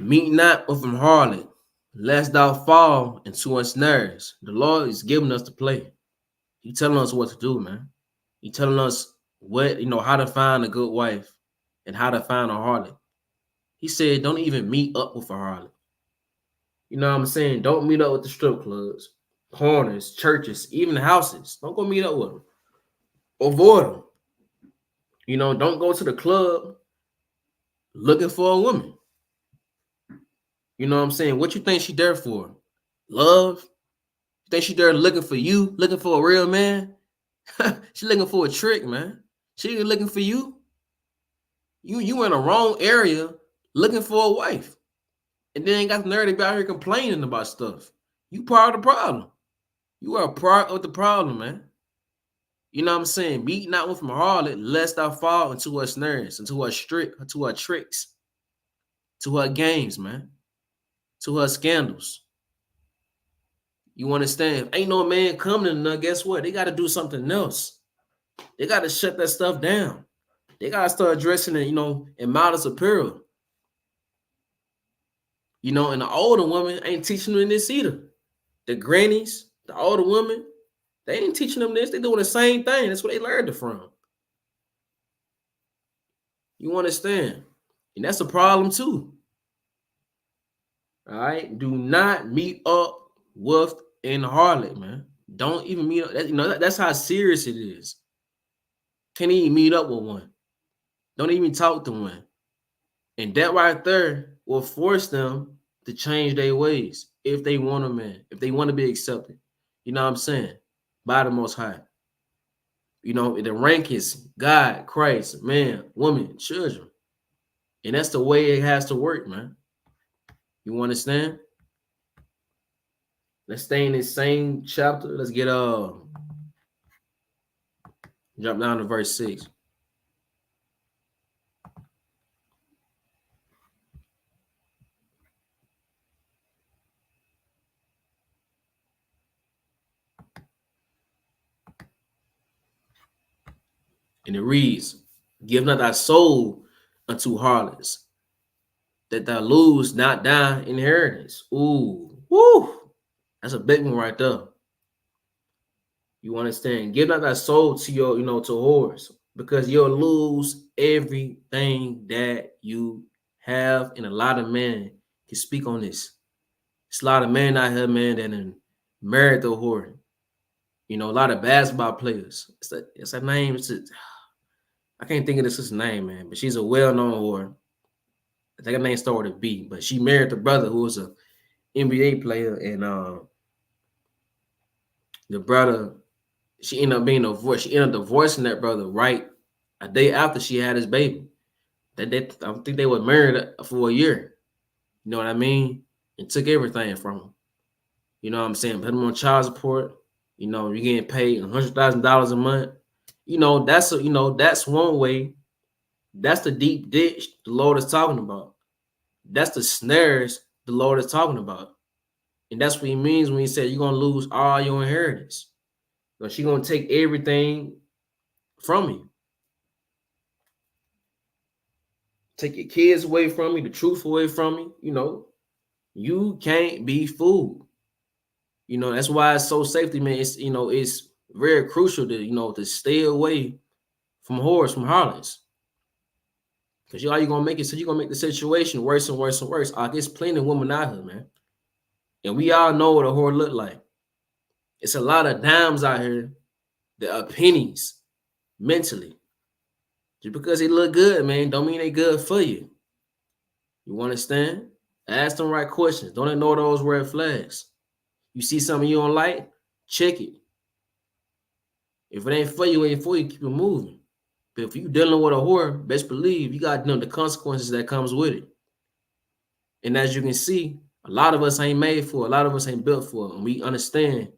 Meet not with an harlot, lest thou fall into ensnares. The Lord is giving us to play. He's telling us what to do, man. He's telling us how to find a good wife and how to find a harlot. He said, don't even meet up with a harlot. You know what I'm saying? Don't meet up with the strip clubs, corners, churches, even houses. Don't go meet up with them. Avoid them. Don't go to the club looking for a woman. You know what I'm saying? What you think she there for? Love? You think she there looking for you? Looking for a real man? She looking for a trick, man. She ain't looking for you. You in the wrong area looking for a wife. And then ain't got the nerve to be out here complaining about stuff. You part of the problem. You are a part of the problem, man. You know what I'm saying? Meet not with my harlot, lest I fall into her snares, into her tricks, to her games, man, to her scandals. You understand? If ain't no man coming to her, guess what? They got to do something else. They got to shut that stuff down. They got to start dressing it, in modest apparel. And the older women ain't teaching them this either. The grannies, the older women, they ain't teaching them this. They doing the same thing. That's where they learned it from. You understand? And that's a problem too. All right? Do not meet up with an harlot, man. Don't even meet up. That's how serious it is. Can't even meet up with one. Don't even talk to one. And that right there will force them to change their ways if they want a man, if they want to be accepted. You know what I'm saying? By the Most High. You know, the rank is God, Christ, man, woman, children. And that's the way it has to work, man. You understand? Let's stay in this same chapter. Let's get jump down to verse 6. And it reads, give not thy soul unto harlots, that thou lose not thy inheritance. Ooh, woo. That's a big one right there. You understand? Give not thy soul to your, to whores, because you'll lose everything that you have. And a lot of men can speak on this. It's a lot of men out here, man, that married the whore. You know, a lot of basketball players. It's her name. I can't think of this name, man, but she's a well-known whore. I think her name started with a B, but she married the brother who was a NBA player, and the brother, she ended up being divorced. She ended up divorcing that brother right a day after she had his baby. I think they were married for a year. You know what I mean? And took everything from him. You know what I'm saying? Put him on child support. You know, you're getting paid $100,000 a month. You know, that's one way. That's the deep ditch the Lord is talking about. That's the snares the Lord is talking about. And that's what he means when he said you're going to lose all your inheritance. But she's going to take everything from you. Take your kids away from you, the truth away from you. You know, you can't be fooled. You know, that's why it's so safety, man. It's, it's very crucial to, to stay away from whores, from harlots. Because all you're going to make it, so you're going to make the situation worse and worse and worse. I guess plenty of women out here, man. And we all know what a whore look like. It's a lot of dimes out here that are pennies mentally. Just because they look good, man, don't mean they good for you. You understand? Ask them right questions. Don't ignore those red flags. You see something you don't like, check it. If it ain't for you, keep it moving. But if you dealing with a whore, best believe you got to know the consequences that comes with it. And as you can see, a lot of us ain't made for it. A lot of us ain't built for it. And we understand,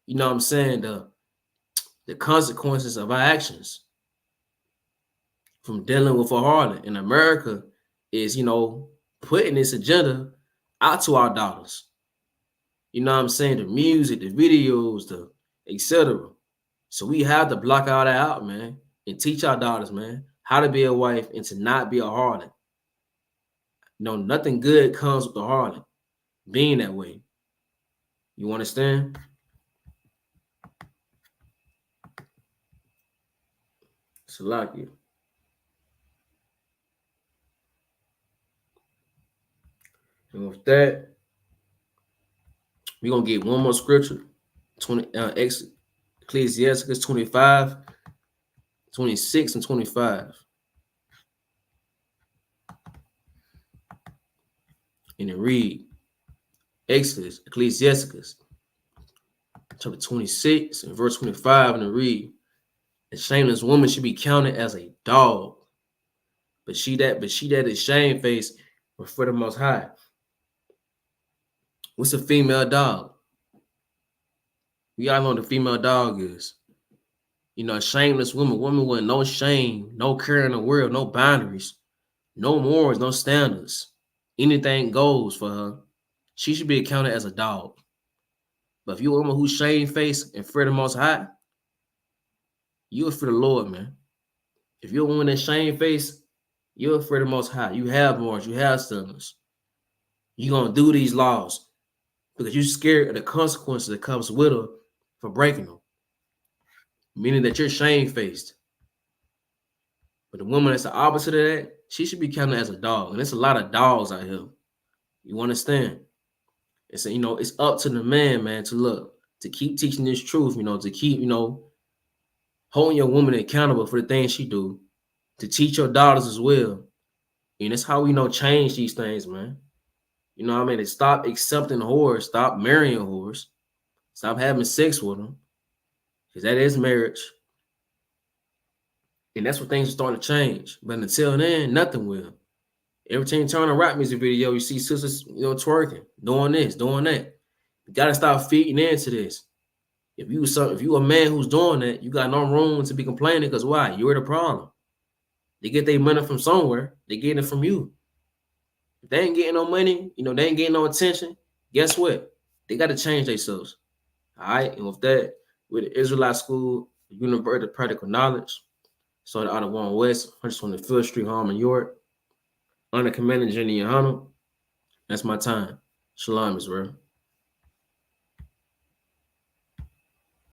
you know what I'm saying, the consequences of our actions from dealing with a harlot. And America is, putting this agenda out to our daughters. You know what I'm saying? The music, the videos, the etc. So we have to block all that out, man, and teach our daughters, man, how to be a wife and to not be a harlot. Nothing good comes with the harlot being that way. You understand? Salakia. And with that, we're going to get one more scripture. Ecclesiastes 25, 26, and 25. And it read, Ecclesiastes chapter 26 and verse 25, and it read, a shameless woman should be counted as a dog, but she that is shamefaced before the Most High. What's a female dog? We all know what a female dog is. A shameless woman with no shame, no care in the world, no boundaries, no morals, no standards. Anything goes for her. She should be accounted as a dog. But if you're a woman who's shamefaced and fear the Most High, you'll fear the Lord, man. If you're a woman that's shamefaced, you'll fear the Most High. You have morals, you have standards. You're going to do these laws because you're scared of the consequences that comes with her for breaking them. Meaning that you're shamefaced. But the woman that's the opposite of that, she should be counted as a dog. And there's a lot of dogs out here. You understand? It's it's up to the man, to keep teaching this truth, to keep, holding your woman accountable for the things she do, to teach your daughters as well. And that's how we change these things, man. You know what I mean? They stop accepting whores, stop marrying whores, stop having sex with them, because that is marriage. And that's what things are starting to change. But until then, nothing will. Every time you turn a rap music video, you see sisters, twerking, doing this, doing that. You gotta stop feeding into this. If you a man who's doing that, you got no room to be complaining, because why? You're the problem. They get their money from somewhere. They get it from you. If they ain't getting no money, they ain't getting no attention. Guess what? They got to change themselves. All right. And with that, with the Israelite School, University of Practical Knowledge, started out of 1 West, 125th Street, Harlem, York, under Commander Jenny Yohana. That's my time. Shalom, Israel.